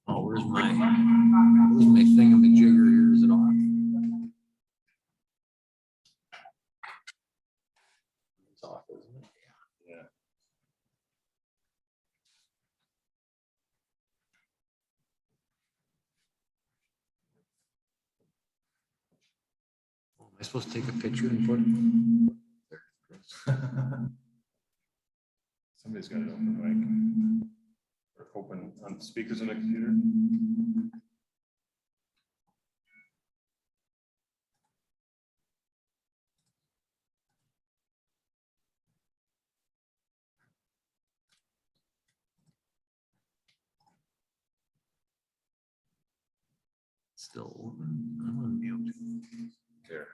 Oh, where's my thingamajigger here? Is it off? It's off, isn't it? Yeah. Oh, am I supposed to take a picture and put it? Somebody's got an open mic or open on speakers on the computer. Still open. I'm on mute. There.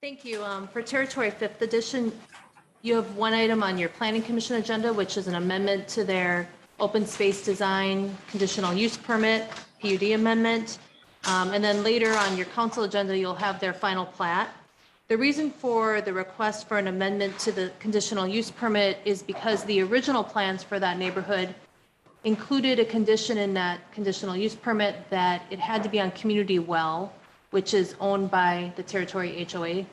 Thank you. For Territory 5th Edition, you have one item on your Planning Commission agenda, which is an amendment to their open space design conditional use permit, PUD amendment. And then later on your council agenda, you'll have their final plat. The reason for the request for an amendment to the conditional use permit is because the original plans for that neighborhood included a condition in that conditional use permit that it had to be on community well, which is owned by the Territory HOA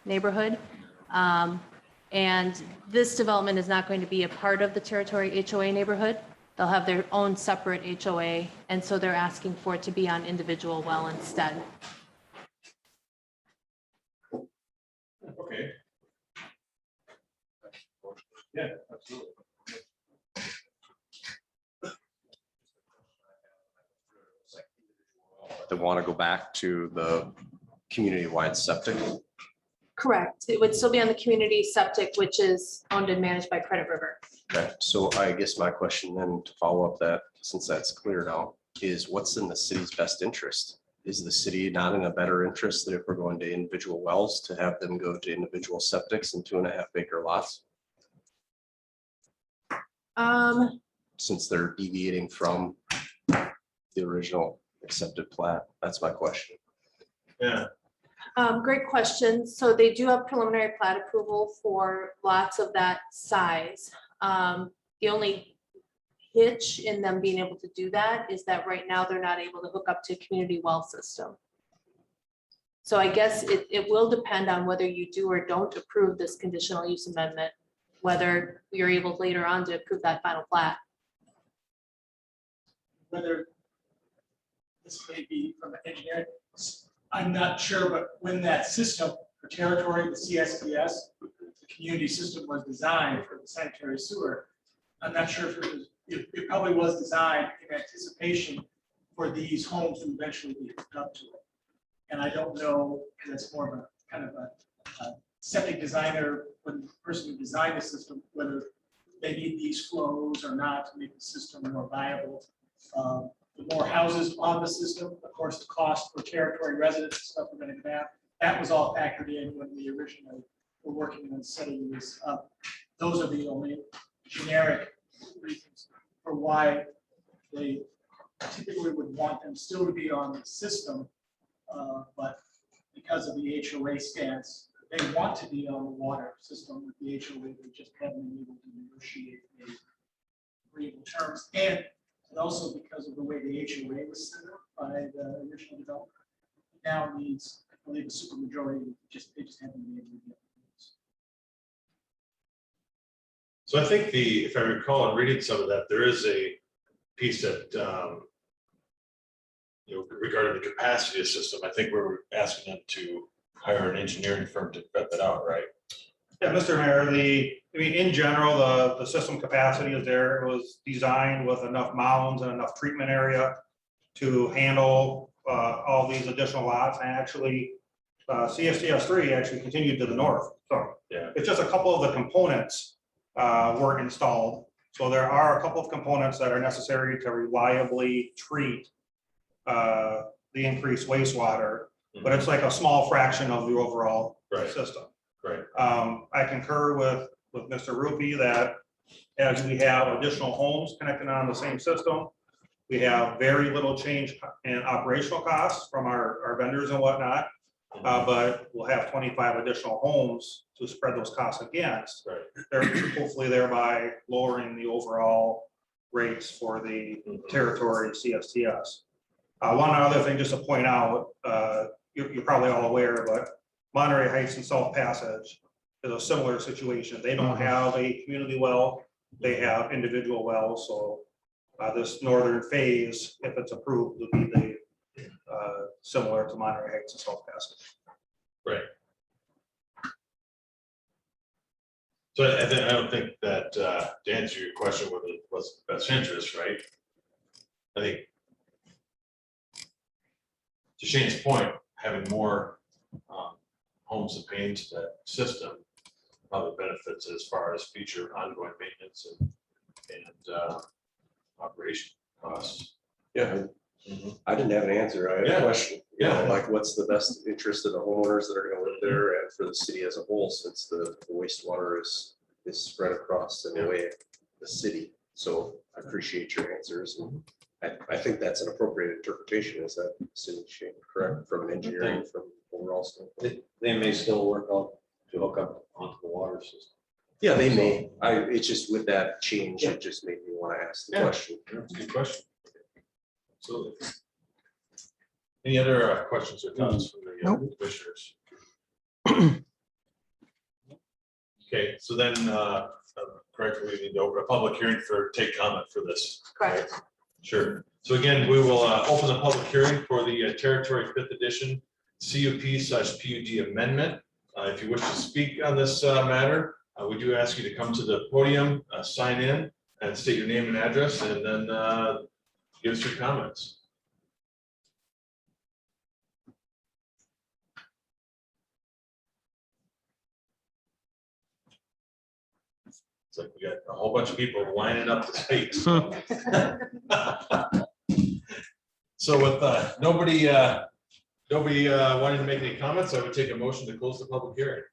neighborhood. And this development is not going to be a part of the Territory HOA neighborhood. They'll have their own separate HOA, and so they're asking for it to be on individual well instead. Okay. Yeah, absolutely. They want to go back to the community-wide septic. Correct. It would still be on the community septic, which is owned and managed by Credit River. Okay, so I guess my question then to follow up that, since that's clear now, is what's in the city's best interest? Is the city not in a better interest that if we're going to individual wells to have them go to individual septics and 2.5 acre lots? Since they're deviating from the original accepted plat, that's my question. Yeah. Great question. So they do have preliminary plat approval for lots of that size. The only hitch in them being able to do that is that right now they're not able to hook up to a community well system. So I guess it will depend on whether you do or don't approve this conditional use amendment, whether you're able later on to approve that final plat. Whether this may be from an engineering, I'm not sure, but when that system for Territory, the CSPS, the community system was designed for the sanitary sewer, I'm not sure if it probably was designed in anticipation for these homes to eventually be hooked up to it. And I don't know, because it's more of a kind of a septic designer, when the person who designed the system, whether they need these flows or not to make the system more viable. The more houses on the system, of course, the cost for Territory residents and stuff we're going to have, that was all factored in when we originally were working on setting this up. Those are the only generic reasons for why they typically would want them still to be on the system, but because of the HOA stance, they want to be on the water system with the HOA. They just haven't been able to negotiate agreeable terms, and also because of the way the HOA was set up by the original developer. It now needs, I believe, a supermajority. They just haven't been able to get this. So I think if I recall in reading some of that, there is a piece that, regarding the capacity of the system, I think we're asking them to hire an engineering firm to vet that out, right? Yeah, Mr. Mayor, in general, the system capacity is there. It was designed with enough mounds and enough treatment area to handle all these additional lots. And actually, CSTS 3 actually continued to the north. So Yeah. it's just a couple of the components were installed. So there are a couple of components that are necessary to reliably treat the increased wastewater, but it's like a small fraction of the overall Right. system. Right. I concur with Mr. Rupee that as we have additional homes connected on the same system, we have very little change in operational costs from our vendors and whatnot. But we'll have 25 additional homes to spread those costs against. Right. They're hopefully thereby lowering the overall rates for the territory CSTS. One other thing just to point out, you're probably all aware, but Monterey Heights and South Passage is a similar situation. They don't have a community well, they have individual wells. So this northern phase, if it's approved, would be the similar to Monterey Heights and South Passage. Right. So I don't think that to answer your question, whether it was best interest, right? I think to Shane's point, having more homes that pay into that system probably benefits as far as future ongoing maintenance and operation costs. Yeah, Mhm. I didn't have an answer. I had Yeah. a question. You know, Yeah. like what's the best interest of the homeowners that are gonna live there and for the city as a whole, since the wastewater is spread across in a way the city. So I appreciate your answers. And I think that's an appropriate interpretation. Is that Cindy Shane correct from an engineering from overall standpoint? They may still work out to hook up onto the water system. Yeah, they may. It's just with that change, it just made me want to ask the Yeah. question. That's a good question. Absolutely. Any other questions or comments from the commissioners? Okay, so then, correctly, we need to open a public hearing for take comment for this. Correct. Sure. So again, we will open the public hearing for the Territory 5th Edition CUP/PUD amendment. If you wish to speak on this matter, we do ask you to come to the podium, sign in, and state your name and address, and then give us your comments. It's like we got a whole bunch of people lining up to speak. So with nobody wanting to make any comments, I would take a motion to close the public hearing.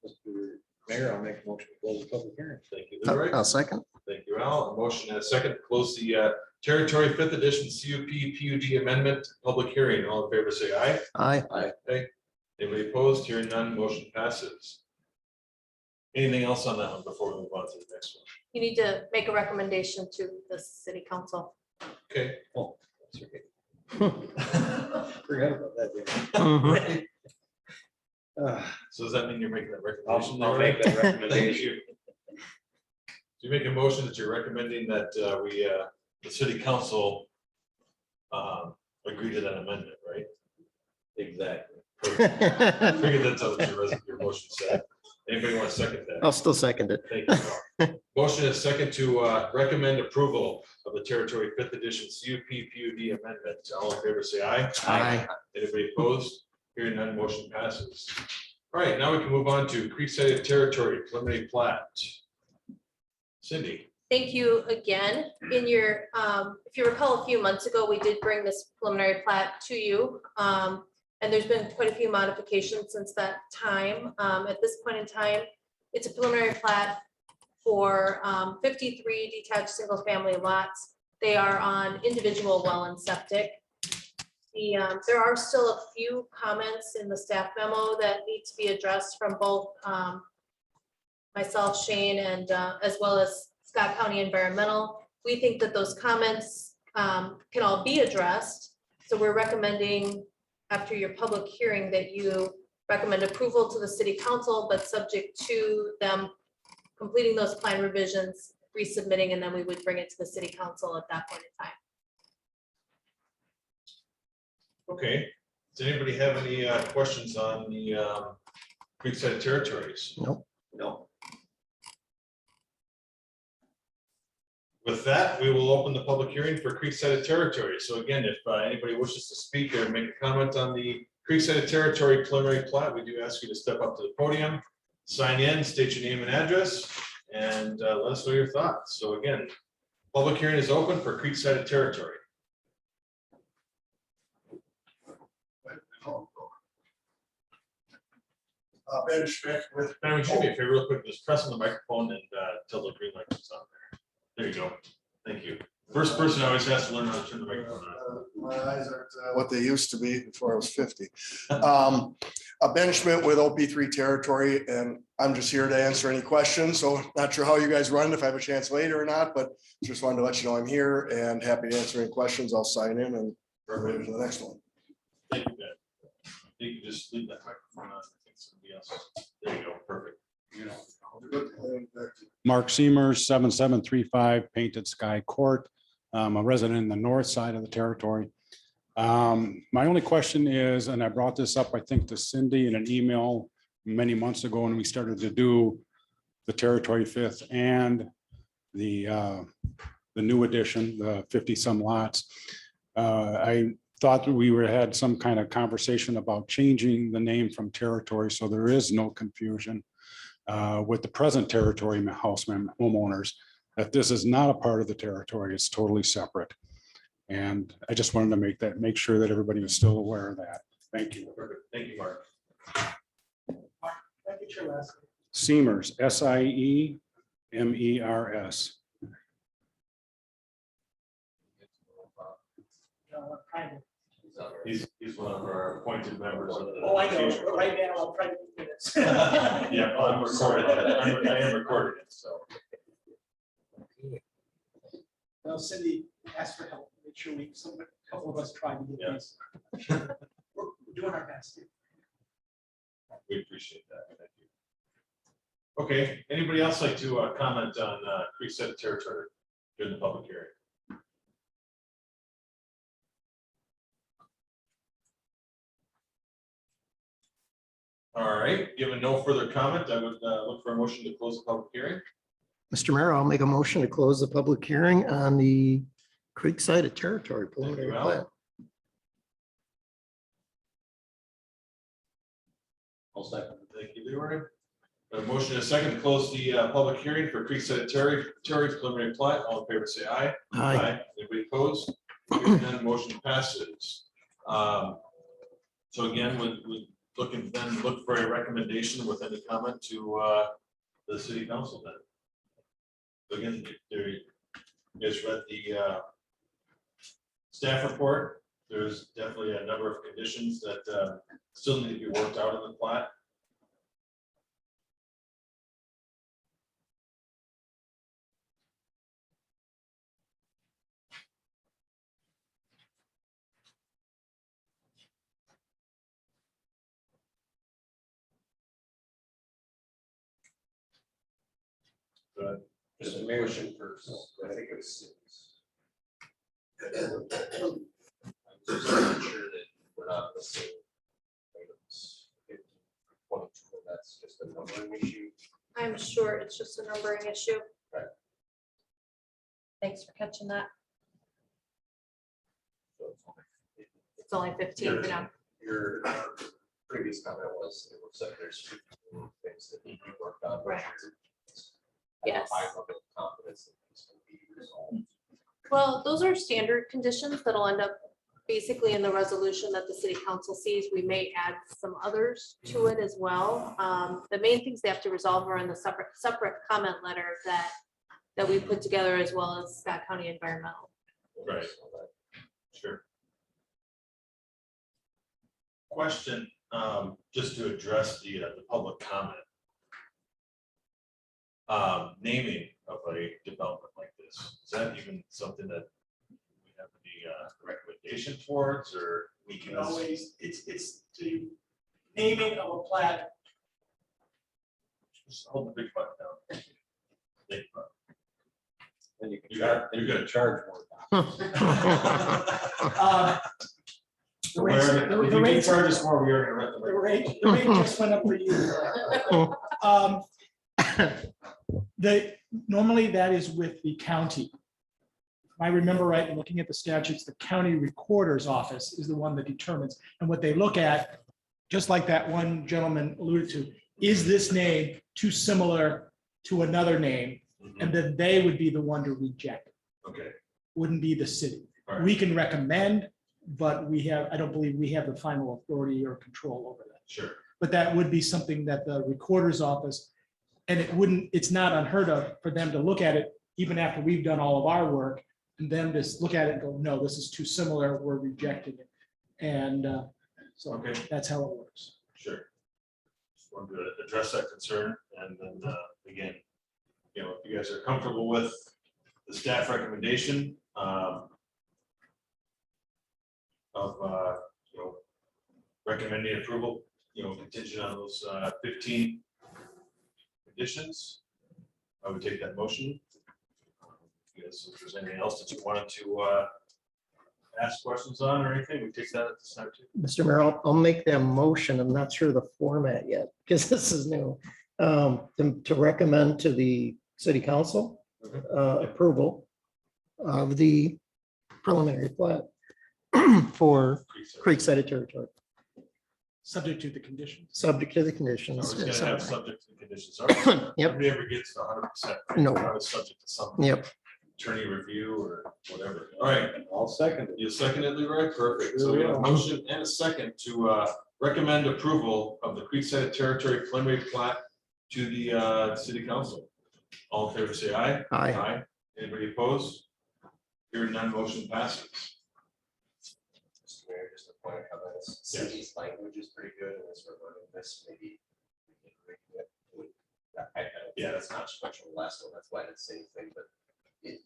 Mr. Mayor, I'll make a motion to close the public hearing. Thank you, Leroy. I'll second. Thank you, Al. A motion and a second to close the Territory 5th Edition CUP/PUD amendment public hearing. All in favor, say aye. Aye. Anybody opposed? Hearing none, motion passes. Anything else on that one before we move on to the next one? You need to make a recommendation to the city council. Okay. Oh, that's okay. Forgot about that. Mhm. So does that mean you're making that I'll recommendation? I'll make that Thank recommendation. you. Do you make a motion that you're recommending that the city council agree to that amendment, right? Exactly. I figured that's what your motion said. Anybody want to second that? I'll still second it. Thank you. Motion is second to recommend approval of the Territory 5th Edition CUP/PUD amendment. All in favor, say aye. Aye. Anybody opposed? Hearing none, motion passes. All right, now we can move on to Creekside Territory preliminary plat. Cindy. Thank you again. In your, if you recall, a few months ago, we did bring this preliminary plat to you. And there's been quite a few modifications since that time. At this point in time, it's a preliminary plat for 53 detached single-family lots. They are on individual well and septic. There are still a few comments in the staff memo that need to be addressed from both myself, Shane, and as well as Scott County Environmental. We think that those comments can all be addressed. So we're recommending, after your public hearing, that you recommend approval to the city council, but subject to them completing those plan revisions, resubmitting, and then we would bring it to the city council at that point in time. Okay, does anybody have any questions on the Creekside Territories? Nope. No. With that, we will open the public hearing for Creekside Territory. So again, if anybody wishes to speak or make a comment on the Creekside Territory preliminary plat, we do ask you to step up to the podium, sign in, state your name and address, and let us know your thoughts. So again, public hearing is open for Creekside Territory. Ben Schmidt with. Ben, would you do me a favor real quick, just press on the microphone and tell the green light is on there. There you go. Thank you. First person always has to learn how to turn the microphone on. My eyes aren't what they used to be before I was 50. Ben Schmidt with OP3 Territory, and I'm just here to answer any questions. So not sure how you guys run, if I have a chance later or not, but just wanted to let you know I'm here and happy to answer any questions. I'll sign in and we're ready for the next one. Thank you, Ben. You can just leave that microphone on. I think somebody else. There you go. Perfect. Mark Seamers, 7735 Painted Sky Court. I'm a resident in the north side of the territory. My only question is, and I brought this up, I think, to Cindy in an email many months ago when we started to do the Territory Fifth and the new edition, the 50-some lots. I thought that we had some kind of conversation about changing the name from Territory, so there is no confusion with the present Territory homeowners, that this is not a part of the territory, it's totally separate. And I just wanted to make sure that everybody was still aware of that. Thank you. Perfect. Thank you, Mark. Mark, can I get your last name? Seamers, SIEMERS. No, kind of. He's one of our appointed members of the. Oh, I know, but right now I'll try to do this. Yeah, I'm recording. I am recording it, so. Well, Cindy asked for help, make sure a couple of us try to get Yeah. this. We're doing our best. We appreciate that. Thank you. Okay, anybody else like to comment on Creekside Territory during the public hearing? All right, given no further comment, I would look for a motion to close the public hearing. Mr. Mayor, I'll make a motion to close the public hearing on the Creekside Territory preliminary Al. plat. I'll second. Thank you, Leroy. A motion and a second to close the public hearing for Creekside Territory preliminary plat. All in favor, say aye. Aye. Anybody opposed? Hearing none, motion passes. So again, we looking then look for a recommendation with any comment to the city council then. So again, you guys read the staff report. There's definitely a number of conditions that still need to be worked out in the plat. Just a motion first. I think it was. I'm just making sure that we're not missing items. 15, 22, that's just a numbering issue. I'm sure it's just a numbering issue. Right. Thanks for catching that. So It's only 15 for now. your previous comment was, it looks like there's 15 things that need to be worked on. Right. I have a Yes. high level of confidence that these can be resolved. Well, those are standard conditions that'll end up basically in the resolution that the city council sees. We may add some others to it as well. The main things they have to resolve are in the separate comment letter that we put together, as well as Scott County Environmental. Right. Sure. Question, just to address the public comment. Naming of a development like this, is that even something that we have any recommendation towards, or We can always, it's the naming of a plat. just hold the big button down? Big button. Then you can You're gonna charge more. The If you can rates- charge us more, we are gonna rent the the the rate just went up for you. Um, normally that is with the county. If I remember right, and looking at the statutes, the county recorder's office is the one that determines, and what they look at, just like that one gentleman alluded to, is this name too similar to another name? And then they would be the one to reject it, Okay, wouldn't be the city. all right, We can recommend, but I don't believe we have the final authority or control over that. sure. But that would be something that the recorder's office, and it's not unheard of for them to look at it, even after we've done all of our work, and then just look at it and go, no, this is too similar, we're rejecting it. And so Okay. that's how it works. Sure. Just wanted to address that concern, and then, again, you know, if you guys are comfortable with the staff recommendation, you know, recommending approval, you know, contingent on those 15 conditions, I would take that motion. Yes, if there's anything else that you wanted to ask questions on or anything, we take that at this time too. Mr. Mayor, I'll make that motion. I'm not sure of the format yet because this is new. To recommend to the city council approval of the preliminary plat for Creekside Territory, Subject to the conditions. subject to the I conditions. was gonna have subject to the conditions. All right. Yep. Nobody ever gets to 100%. right? No. I was subject to some Yep. attorney review or whatever. All right, I'll second it. you seconded, Leroy? Perfect. So we have a motion and a second to recommend approval of the Creekside Territory preliminary plat to the city council. All in favor, say aye. Aye. Anybody opposed? Hearing none, motion passes. Mr. Mayor, just a point of comment, city's language is pretty good, and as we're learning this, maybe. we can read it. Yeah, that's not much of the last one, that's why I didn't say anything, but it's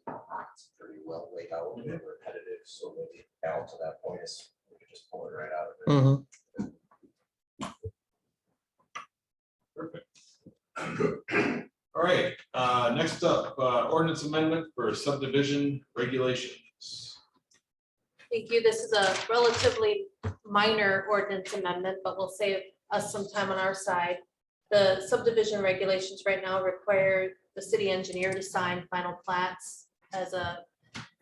pretty well laid out and repetitive, so maybe down to that point is, we could just pull it right out of it. Mhm. Perfect. All right, next up, ordinance amendment for subdivision regulations. Thank you. This is a relatively minor ordinance amendment, but will save us some time on our side. The subdivision regulations right now require the city engineer to sign final plats as a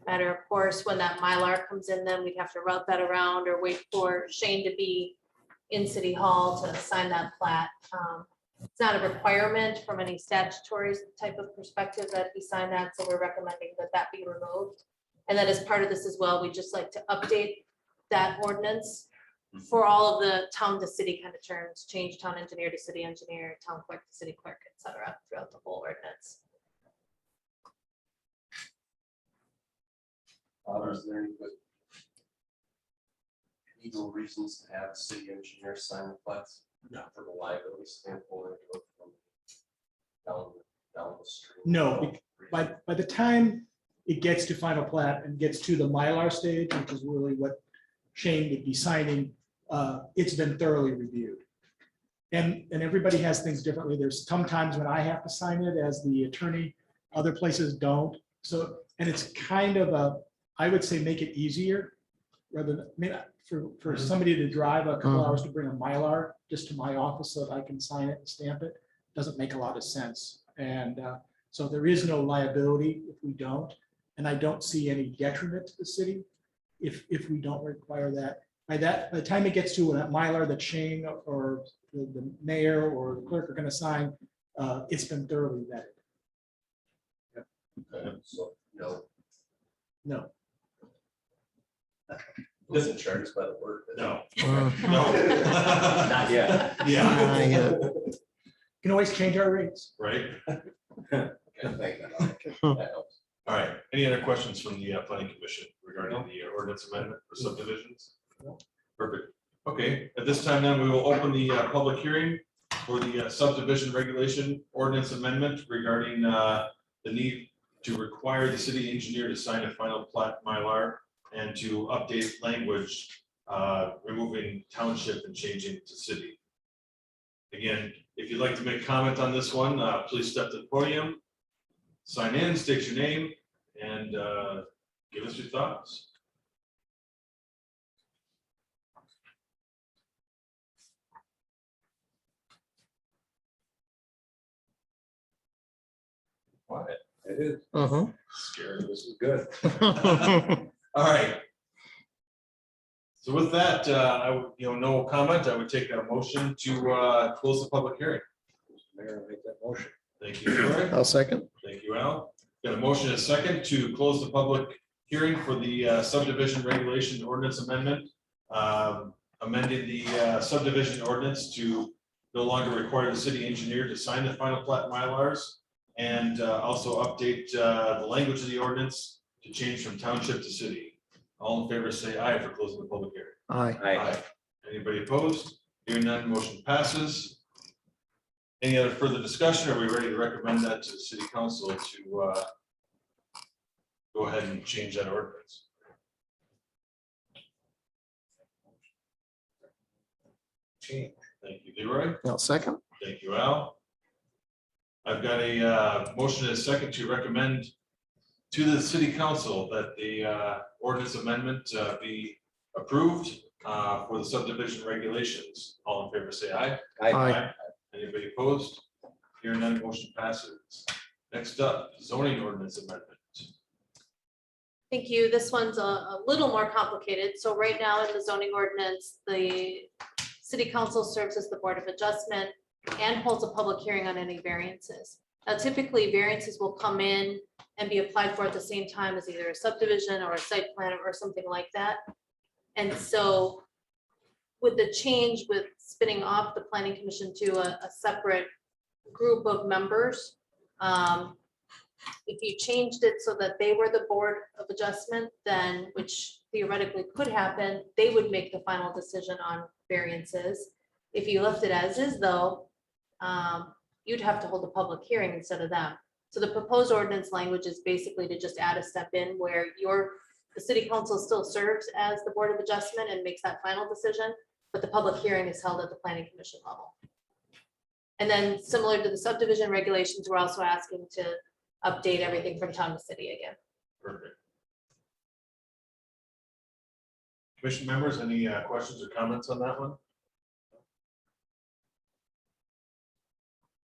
matter of course. When that Mylar comes in, then we'd have to route that around or wait for Shane to be in City Hall to sign that plat. It's not a requirement from any statutory type of perspective that he sign that, so we're recommending that that be removed. And then as part of this as well, we just like to update that ordinance for all of the town to city kind of terms, change town engineer to city engineer, town clerk to city clerk, et cetera, throughout the whole ordinance. Is there any good legal reasons to have city engineers sign the plats? From a liability standpoint, or from down the street? No, by the time it gets to final plat and gets to the Mylar stage, which is really what Shane would be signing, it's been thoroughly reviewed. And everybody has things differently. There's sometimes when I have to sign it as the attorney, other places don't. So, and it's kind of I would say make it easier rather than, I mean, for somebody to drive a couple hours to bring a Mylar just to my office so that I can sign it and stamp it, doesn't make a lot of sense. And so there is no liability if we don't. And I don't see any detriment to the city if we don't require that. By the time it gets to a Mylar that Shane or the mayor or the clerk are going to sign, it's been thoroughly vetted. So, no, No. doesn't charge us by the word. No. Mhm. No. Not yet. Yeah, Yeah. Can always change our rates. right. Okay, thank you. That helps. All right, any other questions from the planning commission regarding the ordinance amendment for subdivisions? Perfect. Okay, at this time then, we will open the public hearing for the subdivision regulation ordinance amendment regarding the need to require the city engineer to sign a final plat Mylar and to update language, removing township and changing to city. Again, if you'd like to make comment on this one, please step to the podium, sign in, state your name, and give us your thoughts. Quiet. It is Mhm. Scary, this is good. All right. So with that, I would, no comment, I would take a motion to close the public hearing. Mayor, I'll make that motion. Thank you, Leroy. I'll second. Thank you, Al. Got a motion and a second to close the public hearing for the subdivision regulation ordinance amendment. Amending the subdivision ordinance to no longer require the city engineer to sign the final plat Mylars. And also update the language of the ordinance to change from township to city. All in favor, say aye for closing the public hearing. Aye. Anybody opposed? Hearing none, motion passes. Any other further discussion? Are we ready to recommend that to the city council to go ahead and change that ordinance? Thank you, Leroy. I'll second. Thank you, Al. I've got a motion and a second to recommend to the city council that the ordinance amendment be approved for the subdivision regulations. All in favor, say aye. Aye. Anybody opposed? Hearing none, motion passes. Next up, zoning ordinance amendment. Thank you. This one's a little more complicated. So right now in the zoning ordinance, the city council serves as the board of adjustment and holds a public hearing on any variances. Now typically variances will come in and be applied for at the same time as either a subdivision or a site plan or something like that. And so with the change with spinning off the planning commission to a separate group of members, if you changed it so that they were the board of adjustment, then, which theoretically could happen, they would make the final decision on variances. If you left it as is though, you'd have to hold a public hearing instead of them. So the proposed ordinance language is basically to just add a step in where the city council still serves as the board of adjustment and makes that final decision, but the public hearing is held at the planning commission level. And then similar to the subdivision regulations, we're also asking to update everything from town to city again. Perfect. Commission members, any questions or comments on that one?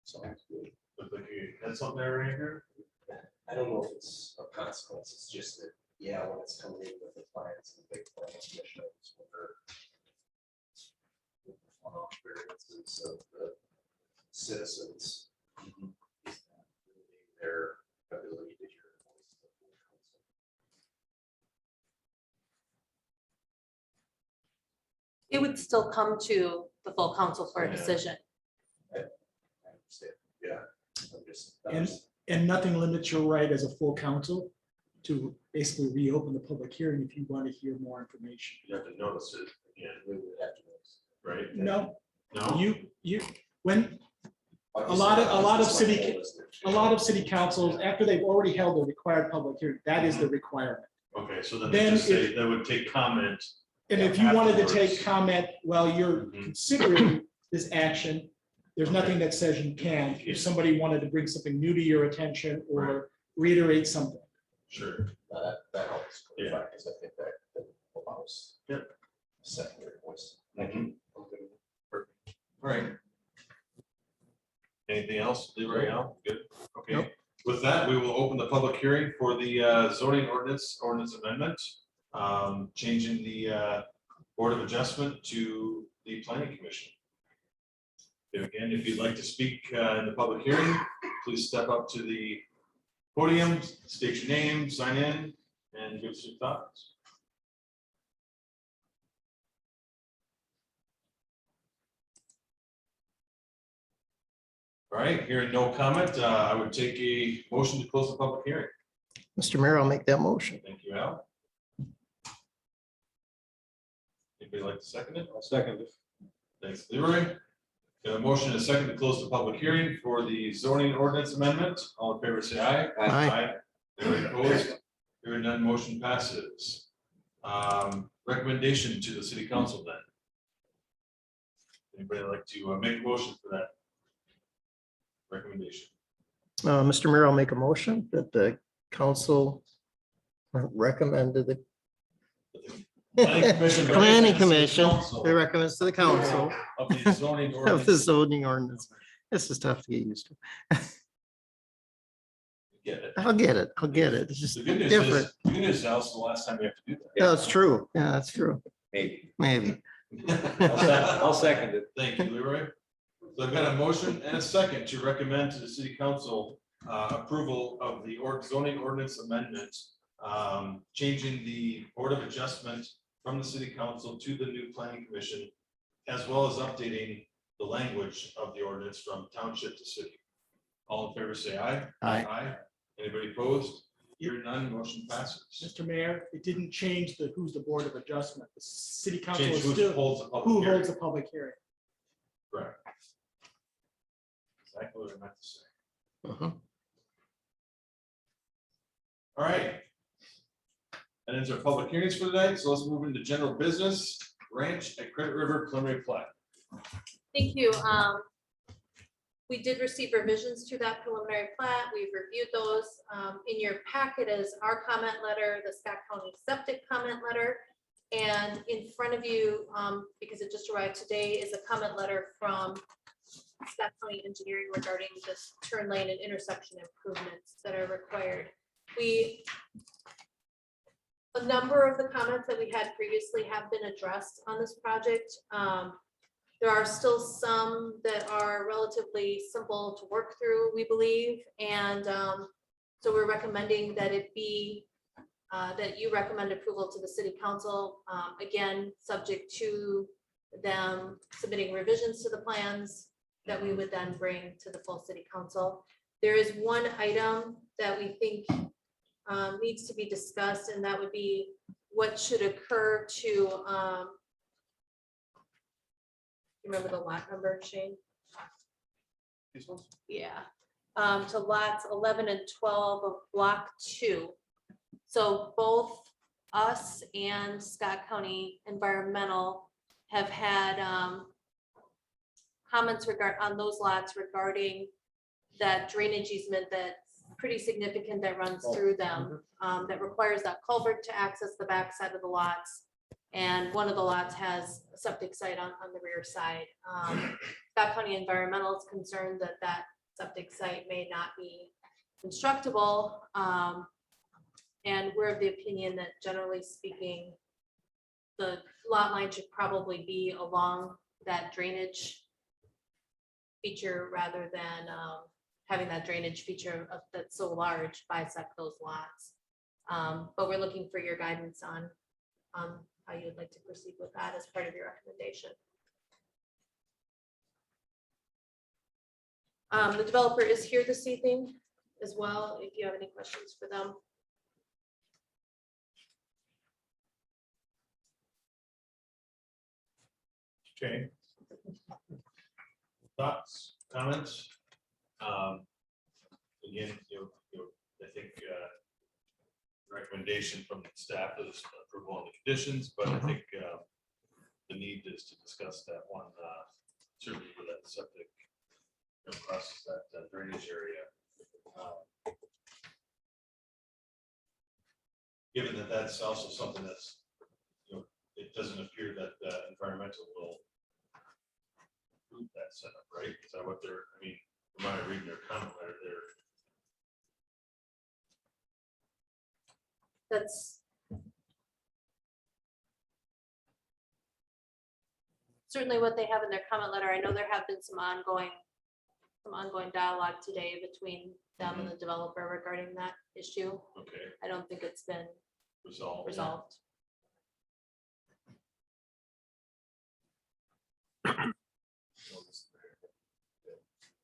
Sounds good. Look like you had something there, Ranger? I don't know if it's a consequence, it's just that, yeah, when it's coming in with the plans and big plans, commissions, or variances of the citizens. Their ability to hear the voice of the full council. It would still come to the full council for a Yeah. decision. I understand, yeah. I'm just- And nothing limits your right as a full council to basically reopen the public hearing if you want to hear more information. You have to notice it again, We would have to notice. right? No, No? when a lot of city councils, after they've already held the required public hearing, that is the requirement. Okay, so then Then they just say they would take comment. And if you wanted to take Afterwards. comment while you're Mhm. considering this action, there's nothing that says you can. If somebody wanted to bring something new to your attention or reiterate something. Sure. That helps Yeah. clarify, because I think that allows. Yep. Secondary voice. Mhm. All right. Anything else, Leroy? Al? Good, okay. Nope. With that, we will open the public hearing for the zoning ordinance amendment. Changing the board of adjustment to the planning commission. Again, if you'd like to speak in the public hearing, please step up to the podium, state your name, sign in, and give us your thoughts. All right, hearing no comment, I would take a motion to close the public hearing. Mr. Mayor, I'll make that motion. Thank you, Al. Anybody like to second it? I'll second it. Thanks, Leroy. Got a motion and a second to close the public hearing for the zoning ordinance amendment. All in favor, say aye. Aye. Anybody opposed? Hearing none, motion passes. Recommendation to the city council then. Anybody like to make a motion for that recommendation? Mr. Mayor, I'll make a motion that the council recommended the planning commission, they recommends to the council Of the zoning of the ordinance. zoning ordinance. This is tough to get used to. Get it. I'll get it. I'll get it. It's just The good news different. is, the good news is also the last time we have to do that. Yeah, that's true. Yeah, that's true. Maybe. Maybe. I'll second it. Thank you, Leroy. So I've got a motion and a second to recommend to the city council approval of the zoning ordinance amendment, changing the Board of Adjustment from the city council to the new planning commission, as well as updating the language of the ordinance from township to city. All in favor, say aye. Aye. Aye. Anybody opposed? Hearing none, motion passes. Mr. Mayor, it didn't change who's the Board of Adjustment. The city council Change is who still, holds the public who hearing. holds a public hearing. Correct. Exactly what I meant to say. Uh-huh. All right. That ends our public hearings for tonight, so let's move into general business, ranch at Credit River preliminary plat. Thank you. We did receive revisions to that preliminary plat. We've reviewed those. In your packet is our comment letter, the Scott County septic comment letter. And in front of you, because it just arrived today, is a comment letter from Scott County Engineering regarding this turn lane and intersection improvements that are required. A number of the comments that we had previously have been addressed on this project. There are still some that are relatively simple to work through, we believe, and so we're recommending that it be that you recommend approval to the city council, again, subject to them submitting revisions to the plans that we would then bring to the full city council. There is one item that we think needs to be discussed, and that would be what should occur to remember the lot number, Shane? These ones? Yeah, to lots 11 and 12 of block 2. So both us and Scott County Environmental have had comments on those lots regarding that drainage easement that's pretty significant that runs through them, that requires that culvert to access the backside of the lots. And one of the lots has a septic site on the rear side. Scott County Environmental is concerned that that septic site may not be constructible. And we're of the opinion that generally speaking, the lot line should probably be along that drainage feature rather than having that drainage feature that's so large bisect those lots. But we're looking for your guidance on how you would like to proceed with that as part of your recommendation. The developer is here this evening as well, if you have any questions for them. Okay. Thoughts, comments? Again, I think recommendation from the staff is approval on the conditions, but I think the need is to discuss that one, certainly for that septic across that drainage area. Given that that's also something that's, it doesn't appear that environmental will approve that setup, right? Is that what they're, I mean, am I reading their comment letter there? That's certainly what they have in their comment letter. I know there have been some ongoing dialogue today between them and the developer regarding that issue. Okay, I don't think it's been resolved.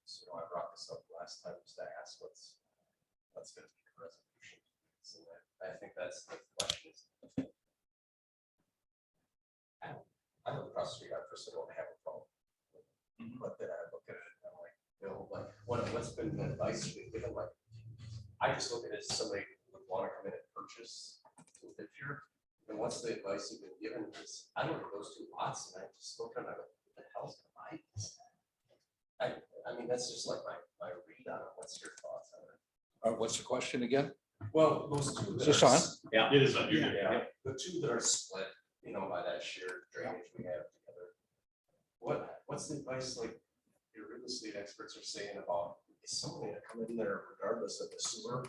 So I brought this up last time, just to ask what's going to be the resolution. So I think that's the question is. I live across the street, I personally don't have a problem. But then I look at it, and I'm like, like what's been the advice you've been given? Like, I just look at it as somebody would want to come in and purchase to live here. And what's the advice you've been given? Because I look at those two lots and I just look at what the hell's gonna buy this? I mean, that's just like my read on it. What's your thoughts on it? What's the question again? Well, those two. Is that this are on? s- Yeah. It is, you're good. Yeah, the two that are split, by that shared drainage we have together. What's the advice like your real estate experts are saying about, is someone gonna come in there regardless of the sewer?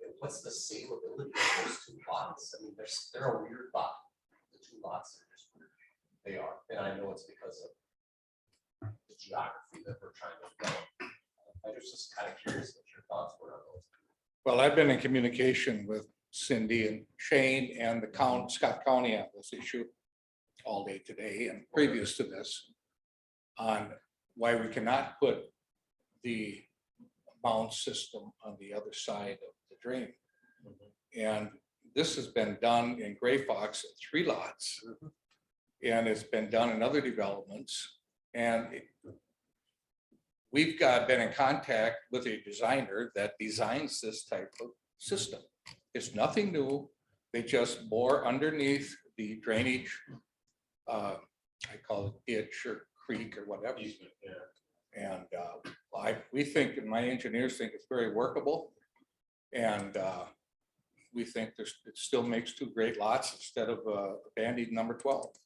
And what's the saleability of those two lots? I mean, they're a weird lot. The two lots are just weird. They are, and I know it's because of the geography that we're trying to develop. I was just kind of curious what your thoughts were on those. Well, I've been in communication with Cindy and Shane and the Scott County on this issue all day today and previous to this on why we cannot put the mound system on the other side of the drain. And this has been done in Gray Fox at 3 lots. And it's been done in other developments. And we've been in contact with a designer that designs this type of system. It's nothing new. They just bore underneath the drainage. I call it ditch or creek or whatever. And we think, and my engineers think it's very workable. And we think it still makes 2 great lots instead of bandied number 12.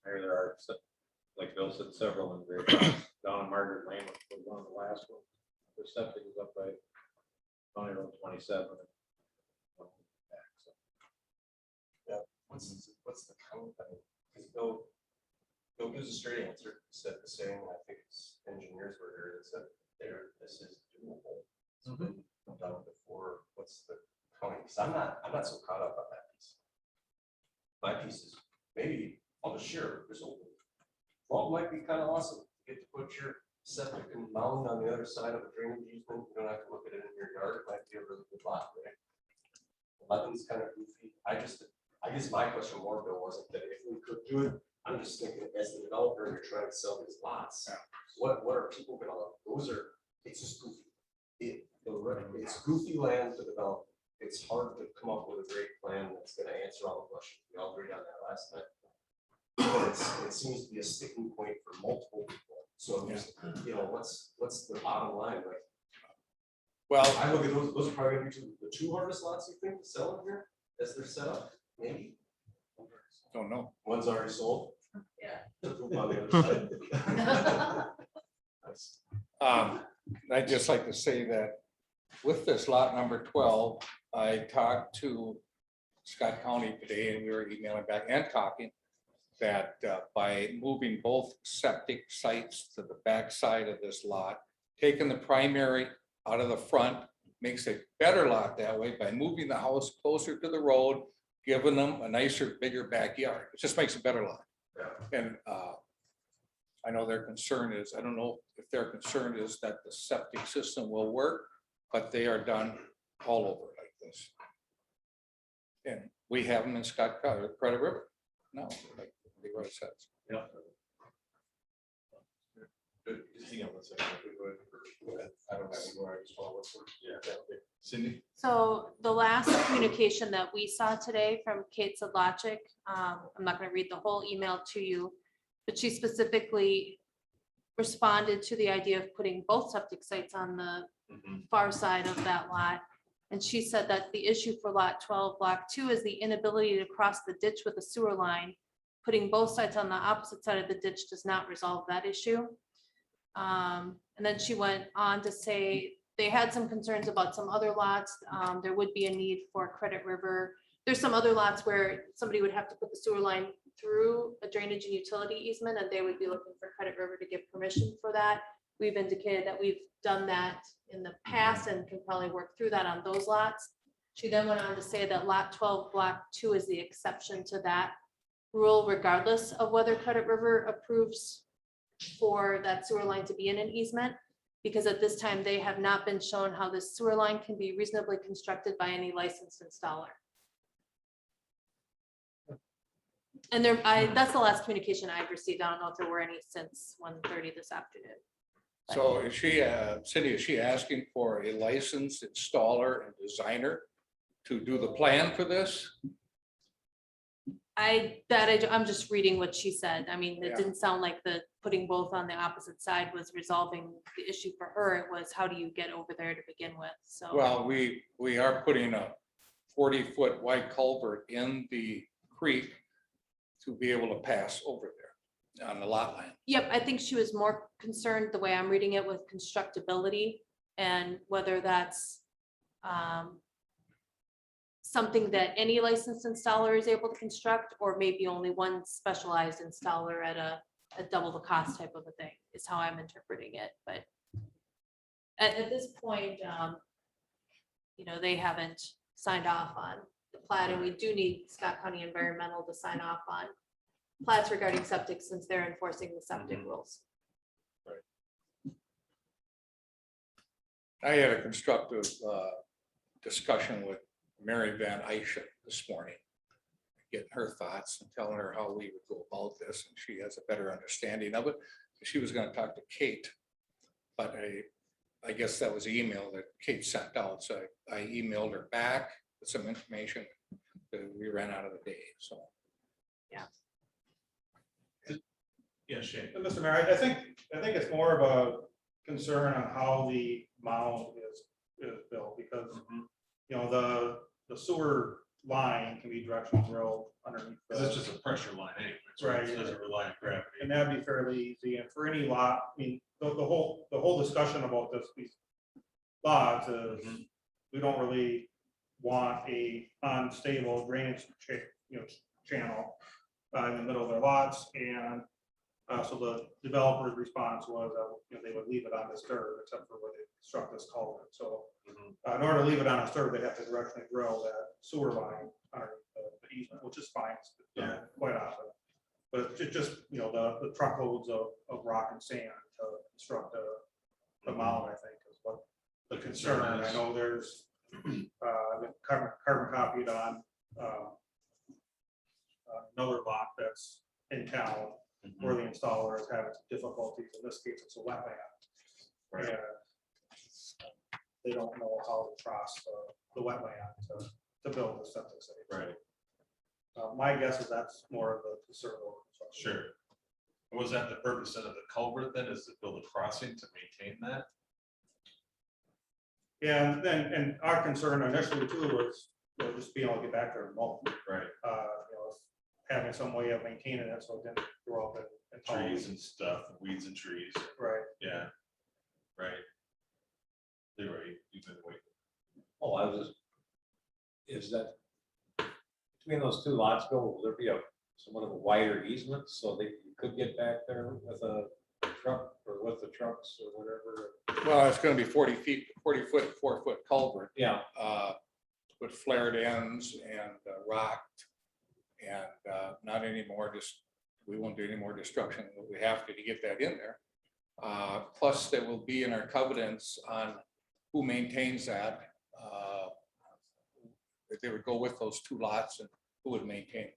There are, like Bill said, several in Great Falls. Down in Margaret Lane was one of the last ones. The septic is up by County Road 27. What's the count? Because Bill gives a straight answer, said the same, I think his engineers were here, that said this is doable. It's been done before. What's the county? Because I'm not so caught up on that piece. My piece is maybe I'll just share this open. Well, it might be kind of awesome to get to put your septic and mound on the other side of a drainage easement. You don't have to look at it in your yard. It might be a really good lot, right? 11's kind of goofy. I guess my question more, Bill, wasn't that if we could do it, I'm just thinking as the developer, you're trying to sell these lots. What are people gonna love? It's just goofy. It's goofy land to develop. It's hard to come up with a great plan that's gonna answer all the questions. We all agreed on that last night. It seems to be a sticking point for multiple people. So just, what's the bottom line? Like, Well, I look at those are probably gonna be the 2 harvest lots you think to sell in here as they're set up, maybe. don't know. One's already sold. Yeah. On the other side. I'd just like to say that with this lot number 12, I talked to Scott County today and we were emailing back and talking that by moving both septic sites to the back side of this lot, taking the primary out of the front makes a better lot that way by moving the house closer to the road, giving them a nicer, bigger backyard. It just makes a better lot. And I know their concern is, I don't know if their concern is that the septic system will work, but they are done all over like this. And we have them in Scott Credit River. No, like the road says. Yeah. Good. Just hang on one second. Go ahead. I don't have any more. I just want to look for. Yeah. Okay. Cindy? So the last communication that we saw today from Kate Sedlacek, I'm not going to read the whole email to you, but she specifically responded to the idea of putting both septic sites on the far side of that lot. And she said that the issue for lot 12, block 2 is the inability to cross the ditch with a sewer line. Putting both sites on the opposite side of the ditch does not resolve that issue. And then she went on to say they had some concerns about some other lots. There would be a need for Credit River. There's some other lots where somebody would have to put the sewer line through a drainage and utility easement, and they would be looking for Credit River to give permission for that. We've indicated that we've done that in the past and can probably work through that on those lots. She then went on to say that lot 12, block 2 is the exception to that rule, regardless of whether Credit River approves for that sewer line to be in an easement, because at this time they have not been shown how this sewer line can be reasonably constructed by any licensed installer. And that's the last communication I've received. I don't know if there were any since 1:30 this afternoon. So is she, Cindy, is she asking for a licensed installer and designer to do the plan for this? I'm just reading what she said. I mean, it Yeah. didn't sound like the putting both on the opposite side was resolving the issue for her. It was, how do you get over there to begin with? So. Well, we are putting a 40-foot wide culvert in the creek to be able to pass over there. on the lot line. Yep, I think she was more concerned, the way I'm reading it, with constructability and whether that's something that any licensed installer is able to construct, or maybe only one specialized installer at a double the cost type of a thing, is how I'm interpreting it. But at this point, you know, they haven't signed off on the plat, and we do need Scott County Environmental to sign off on plats regarding septic, since they're enforcing the septic rules. I had a constructive discussion with Mary Van Eisha this morning, getting her thoughts and telling her how we would go about this, and she has a better understanding of it. She was gonna talk to Kate, but I guess that was the email that Kate sent out, so I emailed her back with some information that we ran out of the day, so. Yeah, Shane. Mr. Mayor, I think it's more of a concern on how the mound is built, because, you know, the sewer line can be directional drilled underneath. Because it's just a pressure line anyway, Right. so it doesn't rely on gravity. And that'd be fairly easy, and for any lot, I mean, the whole discussion about these lots is, we don't really want a unstable drainage channel in the middle of their lots, and so the developer's response was that, you know, they would leave it undisturbed except for where they construct this culvert. So in order to leave it undisturbed, they have to directly drill that sewer line underneath the easement, which is fine. It's done quite often. But it's just, you know, the truckloads of rock and sand to construct the mound, I think, is what the concern. I know there's carbon copied on another lot that's in town where the installer is having some difficulties. In this case, it's a wetland. Right. And they don't know how to cross the wetland to build the septic system. Right. My guess is that's more of the concern. Sure. Was that the purpose of the culvert then, is to build a crossing to maintain that? Yeah, and our concern initially too was, you know, just being able to get back there and mow. Right. You know, having some way of maintaining it so it didn't grow up and Trees and stuff, weeds and trees. Right. Yeah. Right. Leroy, you've been waiting. Oh, I was just, is that between those two lots, Bill, will there be somewhat of a wider easement so that you could get back there with a truck or with the trucks or whatever? Well, it's gonna be 40 feet, 40 foot, 4 foot culvert. Yeah. With flared ends and rocked, and not anymore, we won't do any more destruction, but we have to get that in there. Plus, there will be in our covenants on who maintains that. That they would go with those two lots, and who would maintain it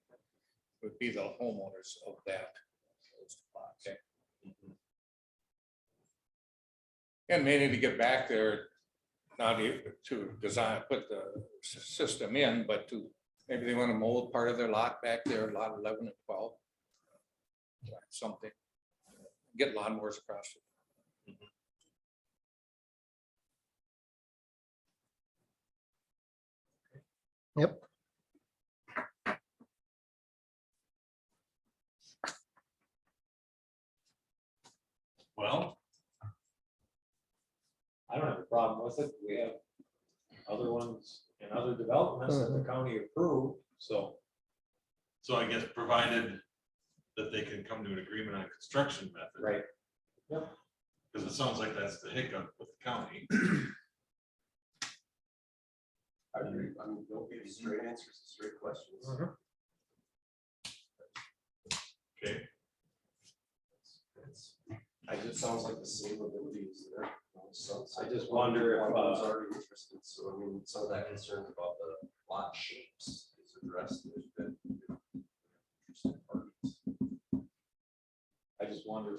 would be the homeowners of that. Those two lots. Okay. And mainly to get back there, not to design, put the system in, but to, maybe they want to mold part of their lot back there, lot 11 and 12. Something, get lawnmowers across it. Yep. Well, I don't have a problem with it. We have other ones and other developments that the county approved, so. so I guess provided that they can come to an agreement on construction method. Right. Yep. Because it sounds like that's the hiccup with the county. I mean, don't give you straight answers to straight questions. Okay. I just Sounds like the same ability is there. I just wonder if, Everyone's already interested, so I mean, some of that concern about the lot shapes is addressed. There's been interested parties. I just wonder,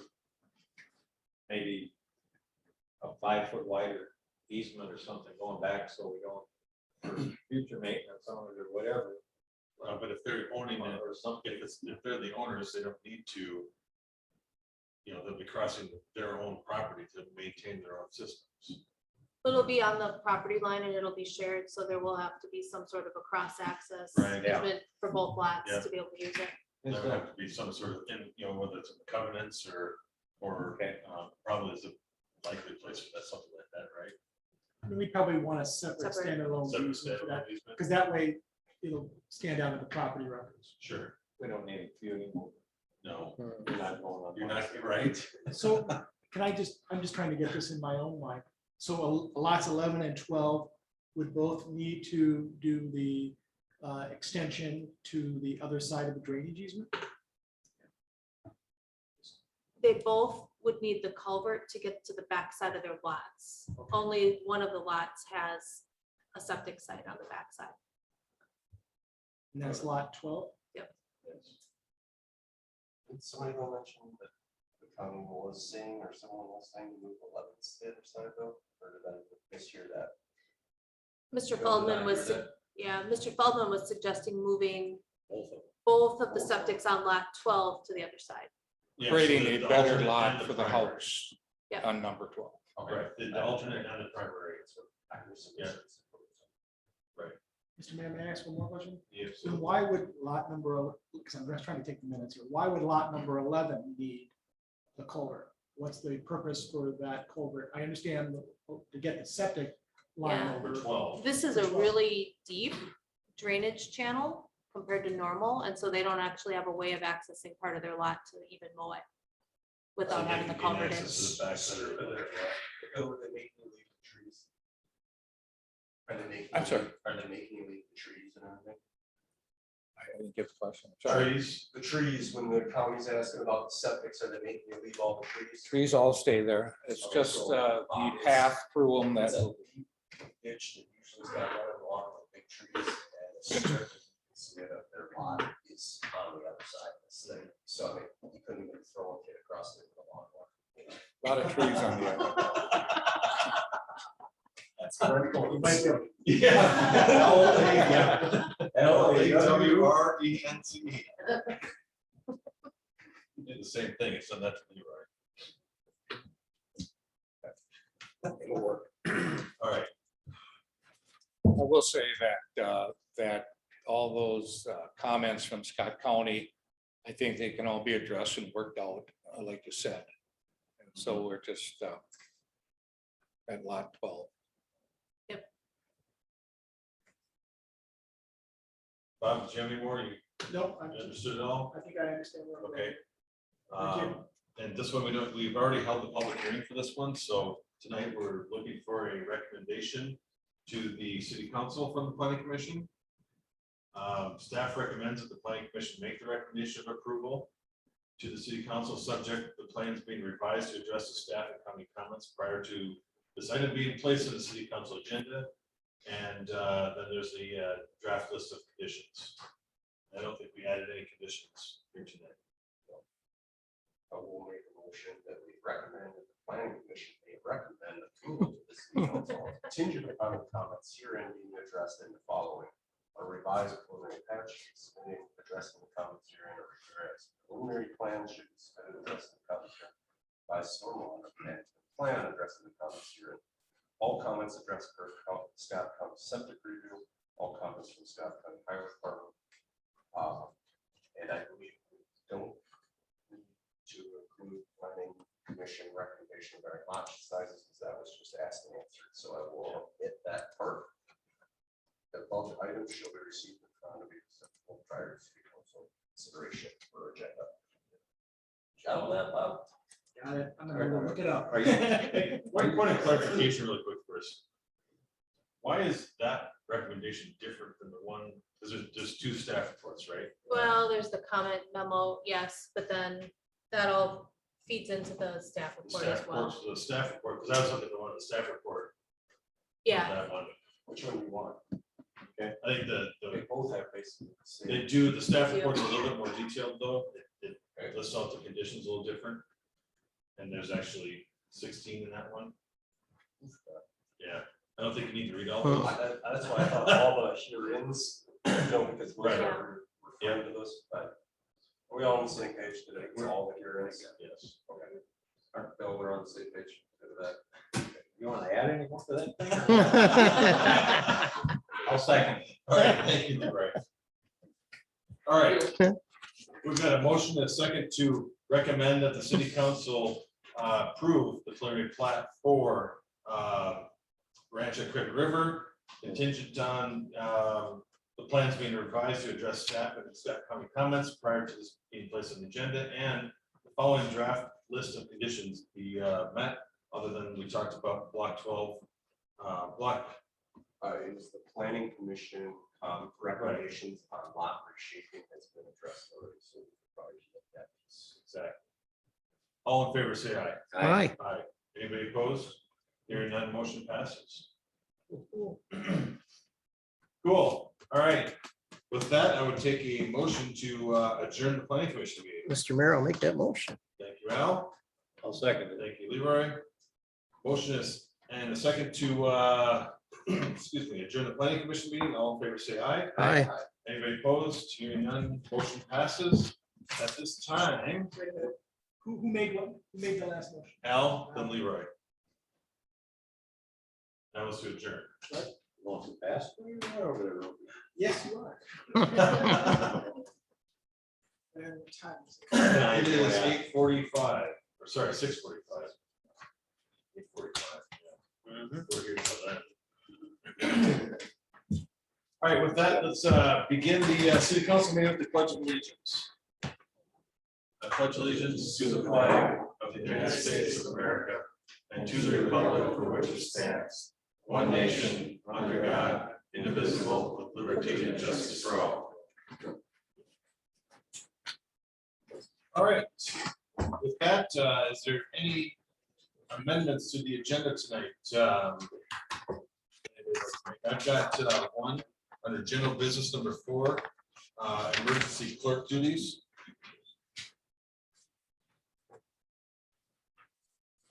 maybe a 5 foot wider easement or something going back, so we don't, for future maintenance on it or whatever. But if they're owning it, Or something. if they're the owners, they don't need to, you know, they'll be crossing their own property to maintain their own systems. It'll be on the property line and it'll be shared, so there will have to be some sort of a cross access Right, yeah. easement for both lots Yeah. to be able to use it. There would have to be some sort of, whether it's covenants or Okay. probably is a likely place for that, something like that, right? I mean, we probably want a separate Separate. standalone Separate easement for that, standalone easement. because that way it'll stand out of the property records. Sure, We don't need a few anymore. no, You're not going on. you're not right. So I'm just trying to get this in my own mind. So lots 11 and 12 would both need to do the extension to the other side of the drainage easement? They both would need the culvert to get to the backside of their lots. Only one of the lots has a septic site on the backside. And that's lot 12? Did somebody mention that the county was saying, or someone was saying to move 11 to the other side though? Or did I mishear that? Mr. Did I Feldman hear was, that? yeah, Mr. Feldman was suggesting moving Both of them. both of the septics on lot 12 to the other side. Yeah, Creating so a the better alternate lot and for the primary. house Yeah. on number 12. Right, the alternate and the primary. Yeah. Mr. Mayor, may I ask one more question? Yeah, So so why would lot number, because I'm just trying to take the minutes here, why would lot number 11 need the culvert? What's the purpose for that culvert? I understand to get the septic line Yeah. number over. 12. This is a really deep drainage channel compared to normal, and so they don't actually have a way of accessing part of their lot to even mow it without So having they the can gain culvert in. access to the backside of their lot. Are they making you leave the trees? Are they making? I'm sorry? Are they making you leave the trees and everything? I didn't get the question. Sorry. Trees, The trees, when the county's asking about the septics, are they making you leave all the trees? Trees all stay there. It's Okay, just so, the path through them that That's a deep ditch that usually's got running along with big trees and it's strict. So their lot is on the other side of this thing. So I mean, you couldn't even throw a kid across the lawn. a lot of trees on the other. That's correct. You might be able- yeah. LAWRENC. Did the same thing, it's done that to me, right? It'll work. All right, I will say that, that all those comments from Scott County, I think they can all be addressed and worked out, like you said. And so we're just at lot 12. Bob, did you have any more? You Nope, understood it all? I think I understand where we're Okay. going. Thank you. And this one, we've already held the public hearing for this one, so tonight we're looking for a recommendation to the city council from the planning commission. Staff recommends that the planning commission make the recommendation of approval to the city council, subject to the plans being revised to address the staff and county comments prior to this item being placed on the city council agenda. And then there's the draft list of conditions. I don't think we added any conditions here tonight. I will make a motion that we recommend that the planning commission may recommend approval to the city council contingent upon the comments herein being addressed in the following. A revised preliminary patch submitting addressing the comments herein or whereas preliminary plan should be submitted addressing the comments herein by stormwater management plan addressing the comments herein. All comments addressed per Scott County septic review, all comments from Scott County Highway Department. And I believe we don't need to include planning commission recommendation regarding lot sizes, because that was just asked and answered, so I will omit that part. The above items shall be received in front of you prior to city council consideration for agenda. Got all that, Bob? Got it. I'm gonna go look it up. Are you- One point of clarification really quick first. Why is that recommendation different than the one, because there's two staff reports, right? Well, there's the comment memo, yes, but then that all feeds into the staff The report staff as well. report, the staff report, because I was looking at the one, the staff report. Yeah, That one. Which one do you want? I think They both have basically the same. they do, the staff report's a little bit more detailed though. It lists out the conditions a little different. And there's actually 16 in that one. Yeah, I don't think you need to read all those. That's why I thought all the hereins, because we Right. are referring to those, but are we all on the same page today? We're all the hearings. Yes. Okay. All right, Bill, we're on the same page. Good with that. You want to add anything to that thing? I'll second. All right, thank you, Bryce. All right. we've got a motion and a second to recommend that the city council approve the preliminary plat for Rancho Craig River, contingent on the plans being revised to address staff and staff comments prior to this being placed on the agenda, and the following draft list of conditions be met, other than we talked about block 12, block. Is the planning commission recommendations on lot reshaping has been addressed already, so we could probably get that piece. Exactly. All in favor, say aye. Aye. Aye. Anybody opposed? Hearing none, motion passes. Cool. All right. With that, I would take a motion to adjourn the planning commission meeting. Mr. Mayor, I'll make that motion. Thank you, Al. I'll second it. Thank you, Leroy. Motion is, and a second to, excuse me, adjourn the planning commission meeting. All in favor, say aye. Aye. Anybody opposed? Hearing none, motion passes. At this time, Who made one? Who made the last motion? Al, then Leroy. That was to adjourn. Want to pass? Yes, you are. And time is it? It is 8:45, or sorry, 6:45. 8:45, yeah. We're here till then. All right, with that, let's begin the city council meeting with the pledge of allegiance. I pledge allegiance to the flag of the United States of America and to the republic for which it stands, one nation, under God, indivisible, with liberty and justice for all. All right, with that, is there any amendments to the agenda tonight? I've got one under general business number 4, emergency clerk duties.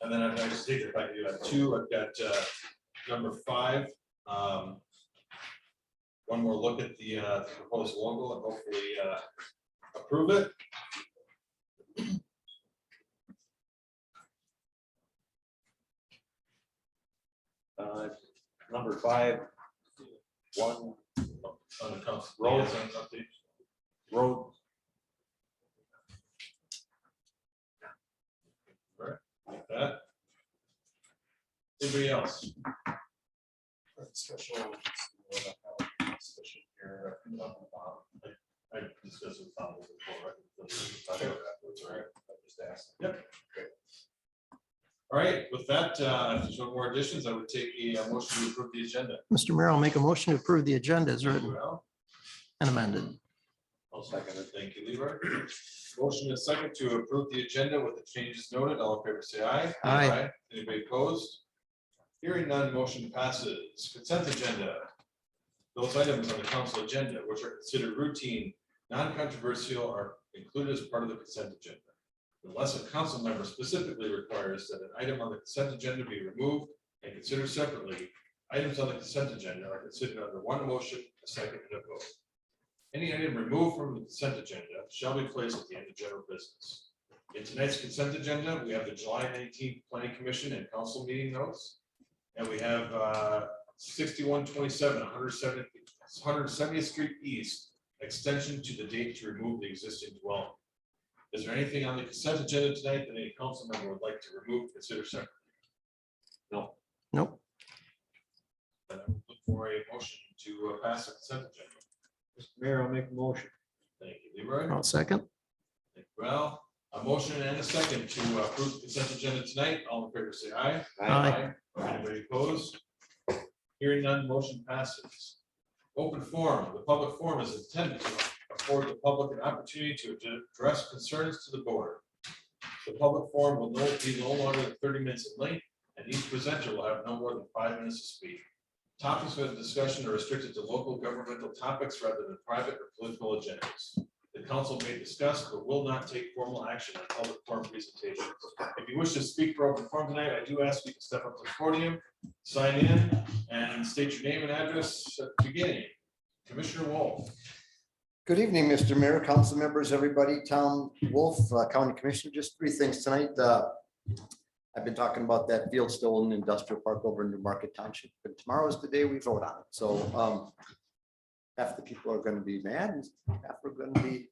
And then I just take it if I do have 2, I've got number 5. One more look at the proposed logo and hopefully approve it. Number 5, 1 On the council. Roll. Road. Right, like that. Anybody else? Special here. I discussed with Tom before, right? I just asked. Yep. Great. All right, with that, if there's no more additions, I would take a motion to approve the agenda. Mr. Mayor, I'll make a motion to approve the agenda as Thank written you, Al. and amended. I'll second it. Thank you, Leroy. Motion is second to approve the agenda with the changes noted. All in favor, say aye. Aye. Anybody opposed? Hearing none, motion passes. Consent agenda. Those items on the council agenda, which are considered routine, non-controversial, are included as part of the consent agenda. Unless a council member specifically requires that an item on the consent agenda be removed and considered separately, items on the consent agenda are considered under one motion, a second, and a vote. Any item removed from the consent agenda shall be placed at the end of general business. In tonight's consent agenda, we have the July 19th Planning Commission and Council meeting notes. And we have 6127 170th Street East, extension to the date to remove the existing dwelling. Is there anything on the consent agenda tonight that any council member would like to remove, consider separately? No. Nope. Then I would look for a motion to pass the consent agenda. Mr. Mayor, I'll make a motion. Thank you, Leroy. I'll second. Thank you, Al. A motion and a second to approve the consent agenda tonight. All in favor, say aye. Aye. Anybody opposed? Hearing none, motion passes. Open forum. The public forum is intended to afford the public an opportunity to address concerns to the board. The public forum will be no longer than 30 minutes in length, and each presenter will have no more than 5 minutes to speak. Topics of discussion are restricted to local governmental topics rather than private or political agendas. The council may discuss but will not take formal action on public forum presentations. If you wish to speak for open forum tonight, I do ask you to step up to the podium, sign in, and state your name and address at the beginning. Commissioner Wolf. Good evening, Mr. Mayor, council members, everybody. Tom Wolf, County Commissioner. Just 3 things tonight. I've been talking about that Fieldstone Industrial Park over in New Market Township, but tomorrow is the day we vote on it. So half the people are gonna be mad and half are gonna be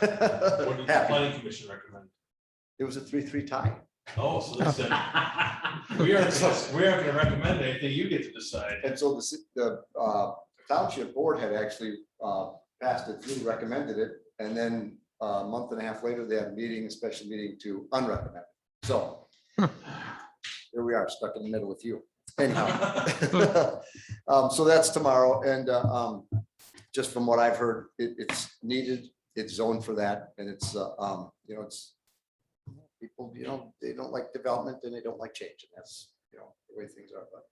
What did the happy. planning commission recommend? It was a 3-3 tie. Oh, so they said, we aren't gonna recommend anything, you get to decide. And so the township board had actually passed it through, recommended it, and then a month and a half later, they had a meeting, a special meeting to unrecommend. it. So here we are, stuck in the middle with you. Anyhow, so that's tomorrow, and just from what I've heard, it's needed, it's zoned for that, and it's it's people, they don't like development and they don't like change, and that's the way things are. But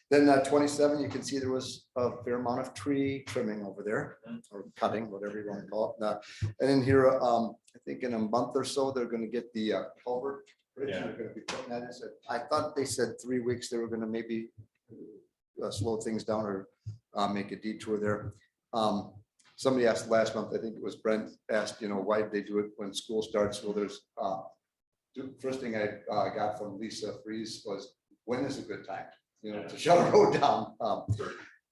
then 27, you can see there was a fair amount of tree trimming over there, or cutting, whatever you want to call it. And in here, I think in a month or so, they're going to get the culvert bridge. They're going to be putting that in. I thought they said 3 weeks. They were going to maybe slow things down or make a detour there. Somebody asked last month, I think it was Brent, asked, why did they do it when school starts? Well, there's first thing I got from Lisa Fries was, when is a good time? To shut a road down.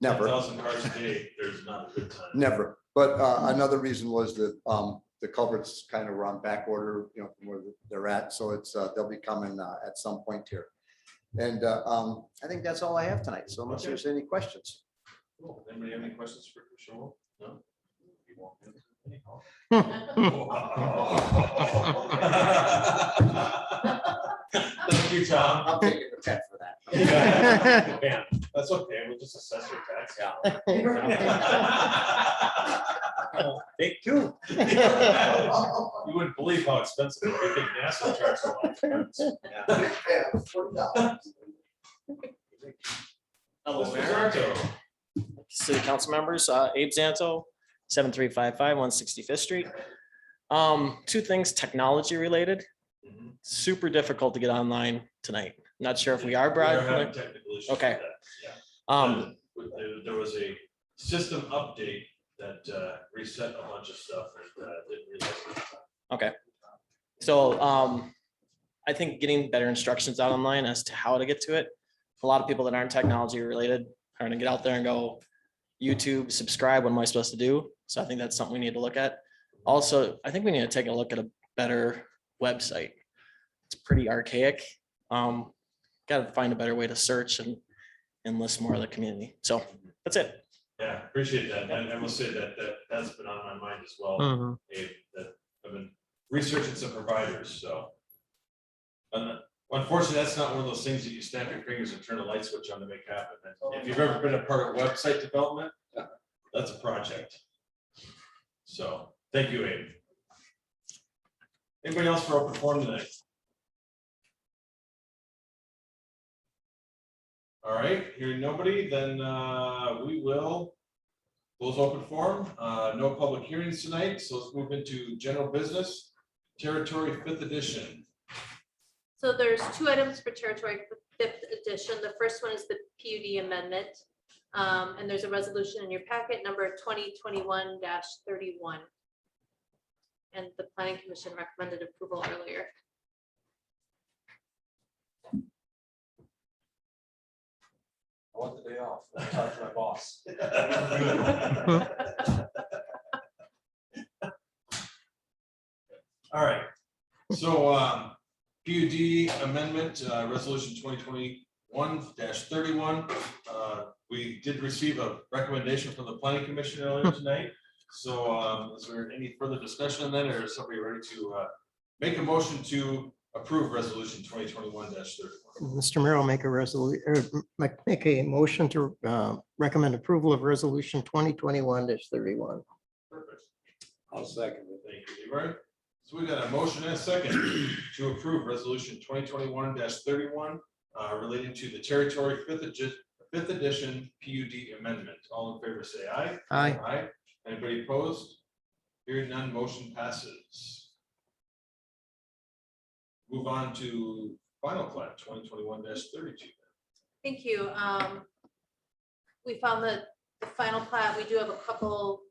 Never. 10,000 cars a day, there's not a good time. Never. But another reason was that the culverts kind of were on back order, from where they're at. So it's they'll be coming at some point here. And I think that's all I have tonight. So unless there's any questions. Cool. Anybody have any questions for Commissioner Wolf? No? You won't answer any? Thank you, Tom. I'm taking the pen for that. Yeah, that's okay, we'll just assess your tax. Take two. You wouldn't believe how expensive a big NASA trucks are. Hello, Mr. Mayor. Zanto. City council members, Abe Zanto, 7355 165th Street. Two things technology related. Mhm. Super difficult to get online tonight. Not sure if we are We are having broad. technical issues Okay. with that, yeah. There There was a system update that reset a bunch of stuff and didn't realize. Okay. So I think getting better instructions out online as to how to get to it. A lot of people that aren't technology related are gonna get out there and go YouTube, subscribe, what am I supposed to do? So I think that's something we need to look at. Also, I think we need to take a look at a better website. It's pretty archaic. Got to find a better way to search and list more of the community. So that's it. Yeah, appreciate that. And I will say that that's been on my mind as well. Mhm. Abe, that I've been researching some providers, so. Unfortunately, that's not one of those things that you snap your fingers and turn a light switch on to make happen. If you've ever been a part of website development, that's a project. So, thank you, Abe. Anybody else for open forum tonight? All right, hearing nobody, then we will close open forum. No public hearings tonight, so let's move into general business. Territory 5th edition. So there's 2 items for territory 5th edition. The first one is the PUD amendment. And there's a resolution in your packet, number 2021-31. And the planning commission recommended approval earlier. I want the day off. I'll talk to my boss. All right, so PUD amendment, resolution 2021-31. We did receive a recommendation from the planning commission earlier tonight. So is there any further discussion on that, or is somebody ready to make a motion to approve resolution 2021-31? Mr. Mayor, I'll make a resolution, make a motion to recommend approval of resolution 2021-31. Perfect. I'll second it. Thank you, Leroy. So we got a motion and a second to approve resolution 2021-31 relating to the territory 5th edition PUD amendment. All in favor, say aye. Aye. Aye. Anybody opposed? Hearing none, motion passes. Move on to final plat 2021-32. Thank you. We found that the final plat, we do have a couple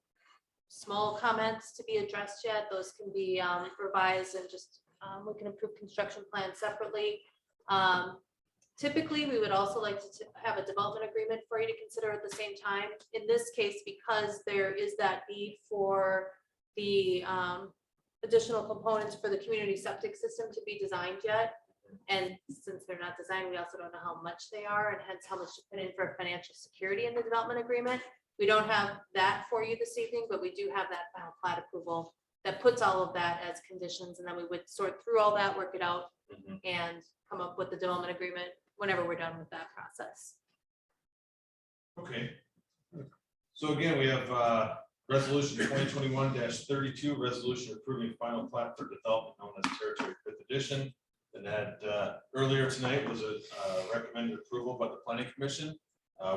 small comments to be addressed yet. Those can be revised and just we can approve construction plans separately. Typically, we would also like to have a development agreement for you to consider at the same time. In this case, because there is that need for the additional components for the community septic system to be designed yet. And since they're not designed, we also don't know how much they are and hence how much to put in for financial security in the development agreement. We don't have that for you this evening, but we do have that final plat approval that puts all of that as conditions. And then we would sort through all that, work it out, and come up with the development agreement whenever we're done with that process. Okay. So again, we have resolution 2021-32, resolution approving final plat for development known as Territory 5th Edition. And that earlier tonight was a recommended approval by the planning commission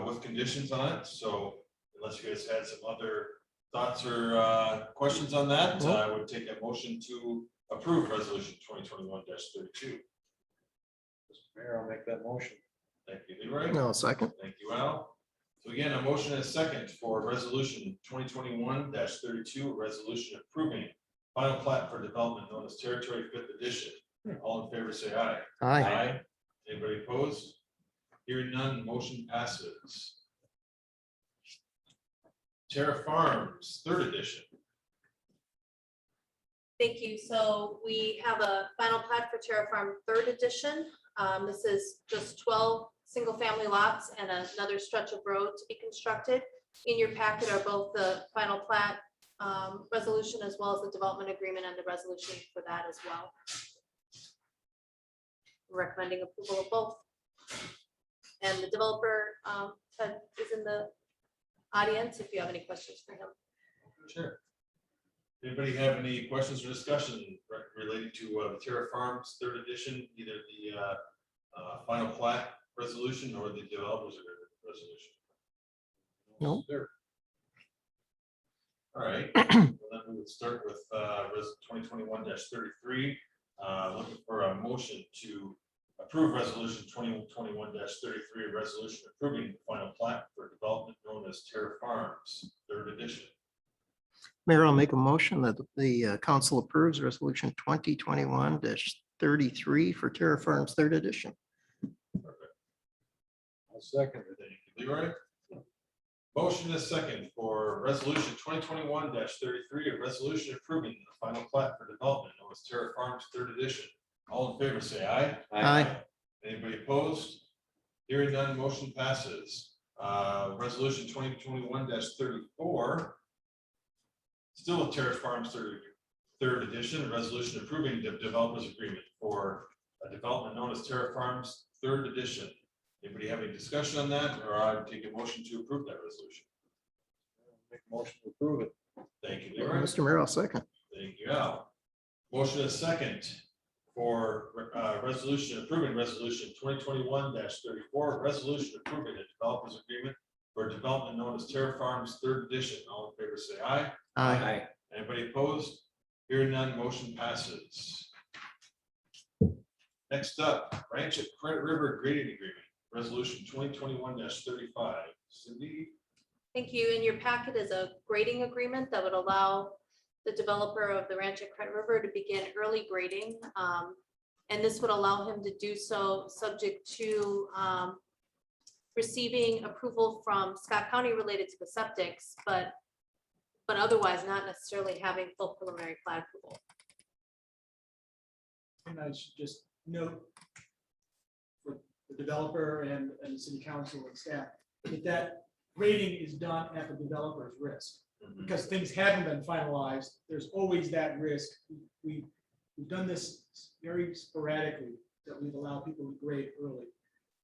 with conditions on it. So unless you guys had some other thoughts or questions on that, I would take a motion to approve resolution 2021-32. Mr. Mayor, I'll make that motion. Thank you, Leroy. No, second. Thank you, Al. So again, a motion and a second for resolution 2021-32, resolution approving final plat for development known as Territory 5th Edition. All in favor, say aye. Aye. Anybody opposed? Hearing none, motion passes. Terra Farms 3rd Edition. Thank you. So we have a final plat for Terra Farm 3rd Edition. This is just 12 single-family lots and another stretch of road to be constructed. In your packet are both the final plat resolution as well as the development agreement and the resolution for that as well. Recommending approval of both. And the developer is in the audience if you have any questions for him. Sure. Anybody have any questions or discussion related to the Terra Farms 3rd Edition, either the final plat resolution or the developers resolution? No. Sure. All right. Well, then we would start with 2021-33. Looking for a motion to approve resolution 2021-33, a resolution approving the final plat for development known as Terra Farms 3rd Edition. Mayor, I'll make a motion that the council approves resolution 2021-33 for Terra Farms 3rd Edition. I'll second it. Thank you, Leroy. Motion is second for resolution 2021-33, a resolution approving the final plat for development known as Terra Farms 3rd Edition. All in favor, say aye. Aye. Anybody opposed? Hearing none, motion passes. Resolution 2021-34. Still with Terra Farms 3rd Edition, a resolution approving the developers agreement for a development known as Terra Farms 3rd Edition. Anybody have any discussion on that, or I would take a motion to approve that resolution? Make a motion to approve it. Thank you, Leroy. Mr. Mayor, I'll second. Thank you, Al. Motion is second for resolution approving resolution 2021-34, resolution approving a developers agreement for a development known as Terra Farms 3rd Edition. All in favor, say aye. Aye. Anybody opposed? Hearing none, motion passes. Next up, Ranch at Credit River grading agreement, resolution 2021-35. Cindy? Thank you. In your packet is a grading agreement that would allow the developer of the Ranch at Credit River to begin early grading. And this would allow him to do so subject to receiving approval from Scott County related to the septics, but otherwise not necessarily having full preliminary plat approval. And I should just note for the developer and the city council and staff, that grading is done at the developer's risk. Because things haven't been finalized, there's always that risk. We've done this very sporadically, that we've allowed people to grade early.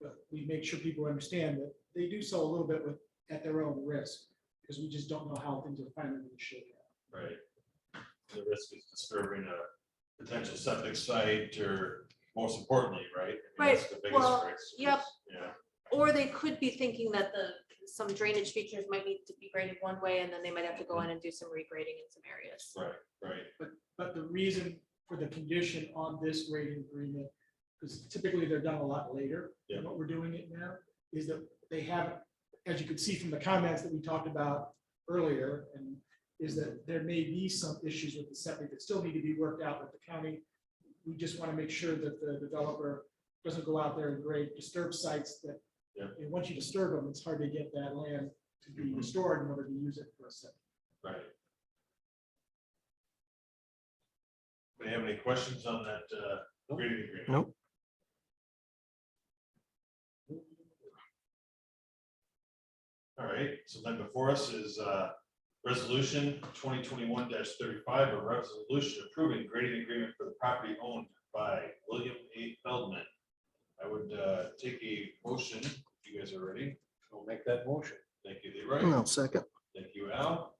But we make sure people understand that they do so a little bit at their own risk, because we just don't know how things are finally going to shake out. Right. The risk is disturbing a potential septic site, or most importantly, right? I mean, that's the biggest Well, risk. yep. Yeah. Or they could be thinking that some drainage features might need to be graded one way, and then they might have to go in and do some regrading in some areas. Right. But the reason for the condition on this grading agreement, because typically they're done a lot later than what we're doing it now, is that they have, as you could see from the comments that we talked about earlier, and is that there may be some issues with the septic that still need to be worked out with the county. We just want to make sure that the developer doesn't go out there and grade, disturb sites that, Yeah. and once you disturb them, it's hard to get that land to be restored in order to use it for a second. Right. Do you have any questions on that grading agreement? Nope. All right, so then before us is resolution 2021-35, a resolution approving grading agreement for the property owned by William A. Feldman. I would take a motion, if you guys are ready. I'll make that motion. Thank you, Leroy. No, second. Thank you, Al.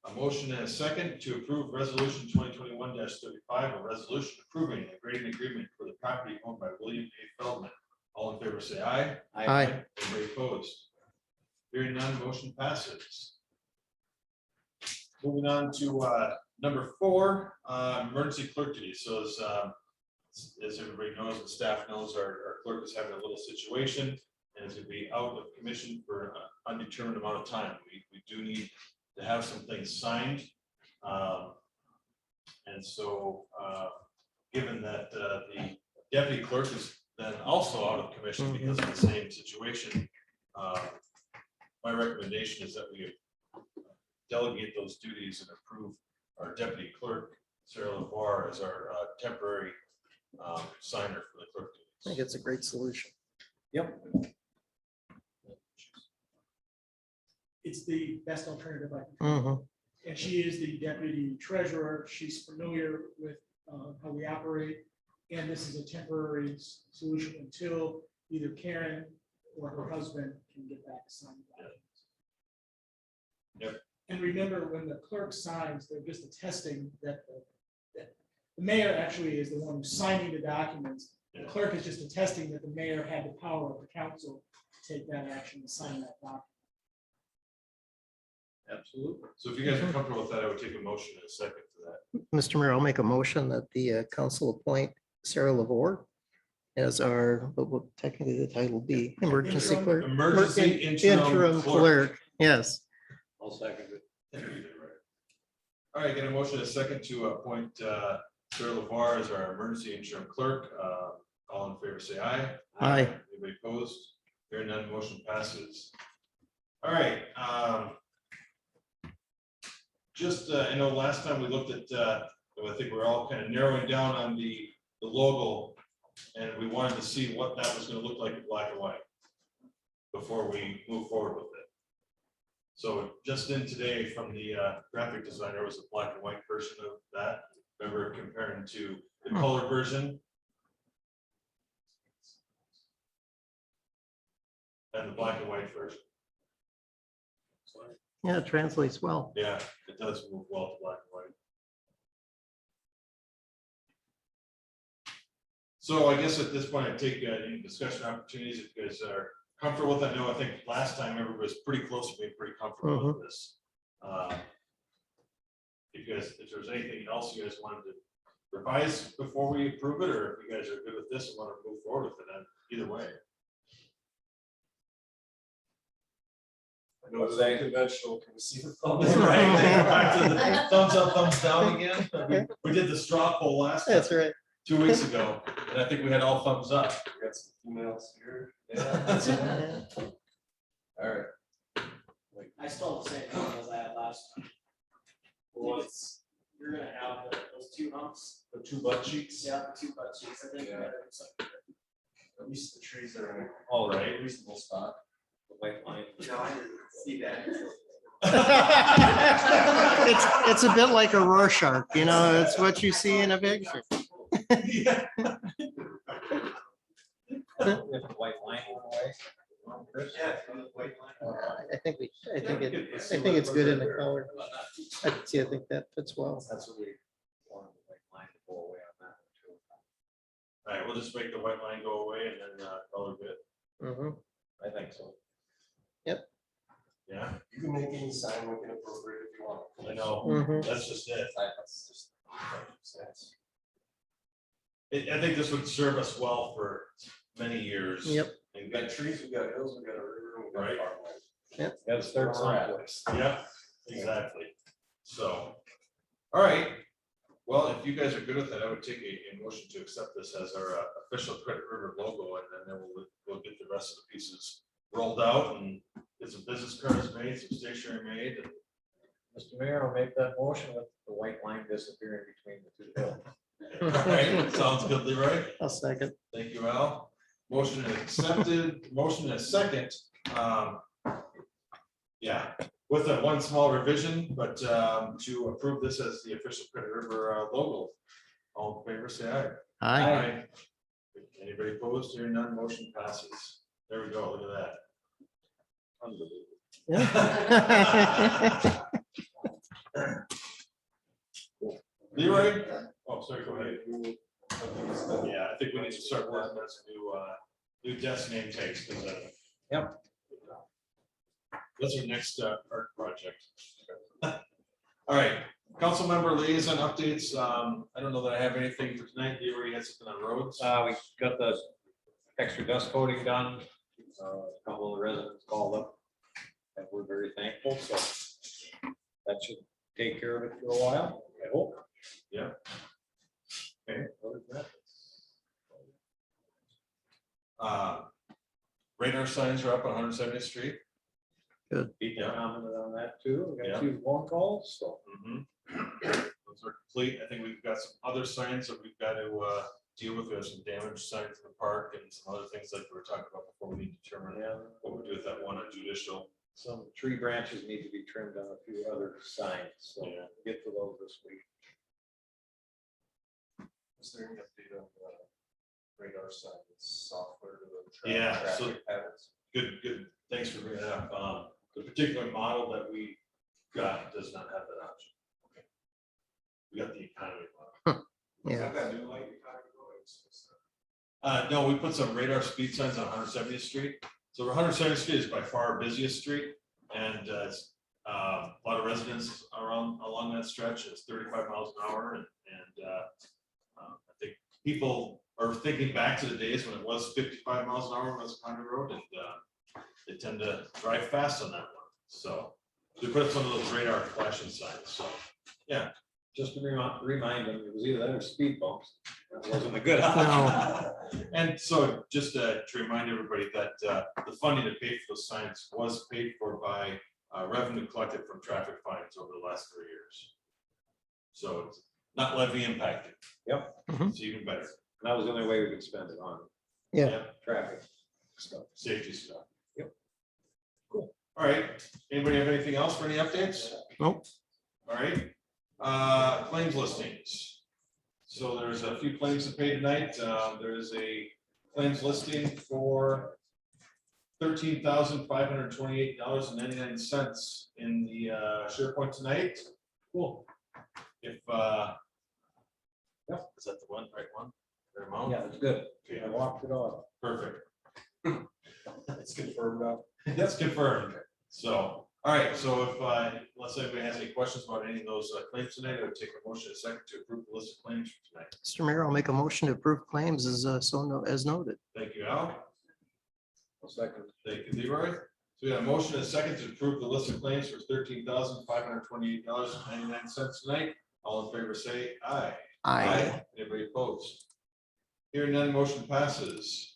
A motion and a second to approve resolution 2021-35, a resolution approving a grading agreement for the property owned by William A. Feldman. All in favor, say aye. Aye. Anybody opposed? Hearing none, motion passes. Moving on to number 4, emergency clerk duty. So as everybody knows, the staff knows, our clerk is having a little situation and is going to be out of commission for an undetermined amount of time. We do need to have some things signed. And so given that the deputy clerk is then also out of commission because of the same situation, my recommendation is that we delegate those duties and approve our deputy clerk, Sarah LeVar, as our temporary signer for the clerk duties. I think it's a great solution. Yep. It's the best alternative I can. Mhm. And she is the deputy treasurer. She's familiar with how we operate. And this is a temporary solution until either Karen or her husband can get back to signing documents. Yep. And remember, when the clerk signs, they're just attesting that that the mayor actually is the one who's signing the documents. The clerk is just attesting that the mayor had the power of the council to take that action to sign that document. Absolutely. So if you guys are comfortable with that, I would take a motion in a second to that. Mr. Mayor, I'll make a motion that the council appoint Sarah LeVar as our, what would technically the title be, emergency Interim- clerk. Emergency interim Clerk, yes. I'll second it. All right, get a motion in a second to appoint Sarah LeVar as our emergency interim clerk. All in favor, say aye. Aye. Anybody opposed? Hearing none, motion passes. All right. Just, I know last time we looked at, I think we're all kind of narrowing down on the logo, and we wanted to see what that was going to look like in black and white before we move forward with it. So just in today from the graphic designer was a black and white version of that. Remember comparing to the color version and the black and white version. Yeah, it translates well. Yeah, it does move well to black and white. So I guess at this point, I take any discussion opportunities if you guys are comfortable with it. I know, I think last time everybody was pretty close to being pretty comfortable with this. If you guys, if there's anything else you guys wanted to revise before we approve it, or if you guys are good with this and want to move forward with it, either way. I know it's unconventional, can we see the thumbs? Right, back to the thumbs up, thumbs down again. We did the straw poll last time. That's right. 2 weeks ago, and I think we had all thumbs up. We got some emails here. Yeah. All right. I still have the same problem as I had last time. Well, You're gonna have those 2 humps. the 2 butt cheeks. Yeah, the 2 butt cheeks. I think. Yeah. better than something. At least the trees are in a All right. reasonable spot. The white line. No, I didn't see that. It's a bit like a Rorschach, you know, it's what you see in a picture. If the white line went away. Chris? Yeah, from the white line. I think it's good in the color. I think that fits well. That's what we. Want the white line to go away on that one too. All right, we'll just make the white line go away and then color bit. Mhm. I think so. Yeah, You can make any sign looking appropriate if you want. I know, Mhm. that's just it. That's just. Sense. I think this would serve us well for many years. Yep. And We got trees, we got hills, we got a river, we got Right. farmland. Got to start Where we're at. someplace. Yeah, exactly. So, all right. Well, if you guys are good with that, I would take a motion to accept this as our official Credit River logo, and then we'll get the rest of the pieces rolled out and get some business cards made, some stationery made. And Mr. Mayor, I'll make that motion with the white line disappearing between the two hills. all right, sounds good, Leroy. I'll second. Thank you, Al. Motion is accepted, motion is second. Yeah, with that one small revision, but to approve this as the official Credit River logo. All in favor, say aye. Aye. Anybody opposed? Hearing none, motion passes. There we go, look at that. Leroy? Oh, sorry, go ahead. Yeah, I think we need to start working on some new desk name tags. Yep. That's our next art project. All right, council member liaison updates. I don't know that I have anything for tonight. You already had something on roads. We got the extra dust coating done. A couple of the residents called up. And we're very thankful, so that should take care of it for a while, I hope. Yeah. Okay. Other than that, Radar signs are up on 170th Street. Pete commented on that too. We Yeah. got 2 phone calls, so. Those are complete. I think we've got some other signs that we've got to deal with. We have some damaged signs in the park and some other things like we were talking about before. We need to determine what we do with that one on Judicial. Some tree branches need to be trimmed on a few other signs, so we'll get to those this week. Is there any update on the radar sign software to the Yeah, so traffic patterns? good. Thanks for bringing that up. The particular model that we got does not have that option. We got the economy model. Yeah. That new light you talked about? No, we put some radar speed signs on 170th Street. So 170th Street is by far our busiest street, and a lot of residents around along that stretch. It's 35 miles an hour, and I think people are thinking back to the days when it was 55 miles an hour on West County Road, and they tend to drive fast on that one. So we put up some of those radar flashing signs. So yeah. Just to remind them, it was either that or speed bumps. That wasn't a good No. And so just to remind everybody that the funding to pay for those signs was paid for by revenue collected from traffic fines over the last 3 years. So it's not levy impacted. Yep. It's even better. That was the only way we could spend it on Yeah. traffic stuff. Safety stuff. Yep. Cool. All right. Anybody have anything else for any updates? Nope. All right. Claims listings. So there's a few claims to pay tonight. There is a claims listing for $13,528.99 in the SharePoint tonight. Cool. If is that the one, right one? Right amount? Yeah, it's good. Okay. I walked it off. Perfect. It's confirmed now. That's confirmed. So, all right, so if, unless anybody has any questions about any of those claims tonight, I would take a motion a second to approve the list of claims for tonight. Mr. Mayor, I'll make a motion to approve claims as as noted. Thank you, Al. I'll second. Thank you, Leroy. So we got a motion and a second to approve the list of claims for $13,528.99 tonight. All in favor, say aye. Aye. Anybody opposed? Hearing none, motion passes.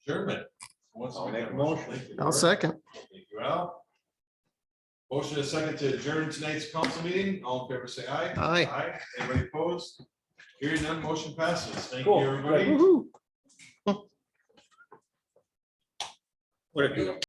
Adjournment. I'll make a motion. Thank you, I'll Leroy. second. Thank you, Al. Motion is second to adjourn tonight's council meeting. All in favor, say aye. Aye. Aye. Anybody opposed? Hearing none, motion passes. Thank you, Cool. everybody. Woo-hoo. What did you?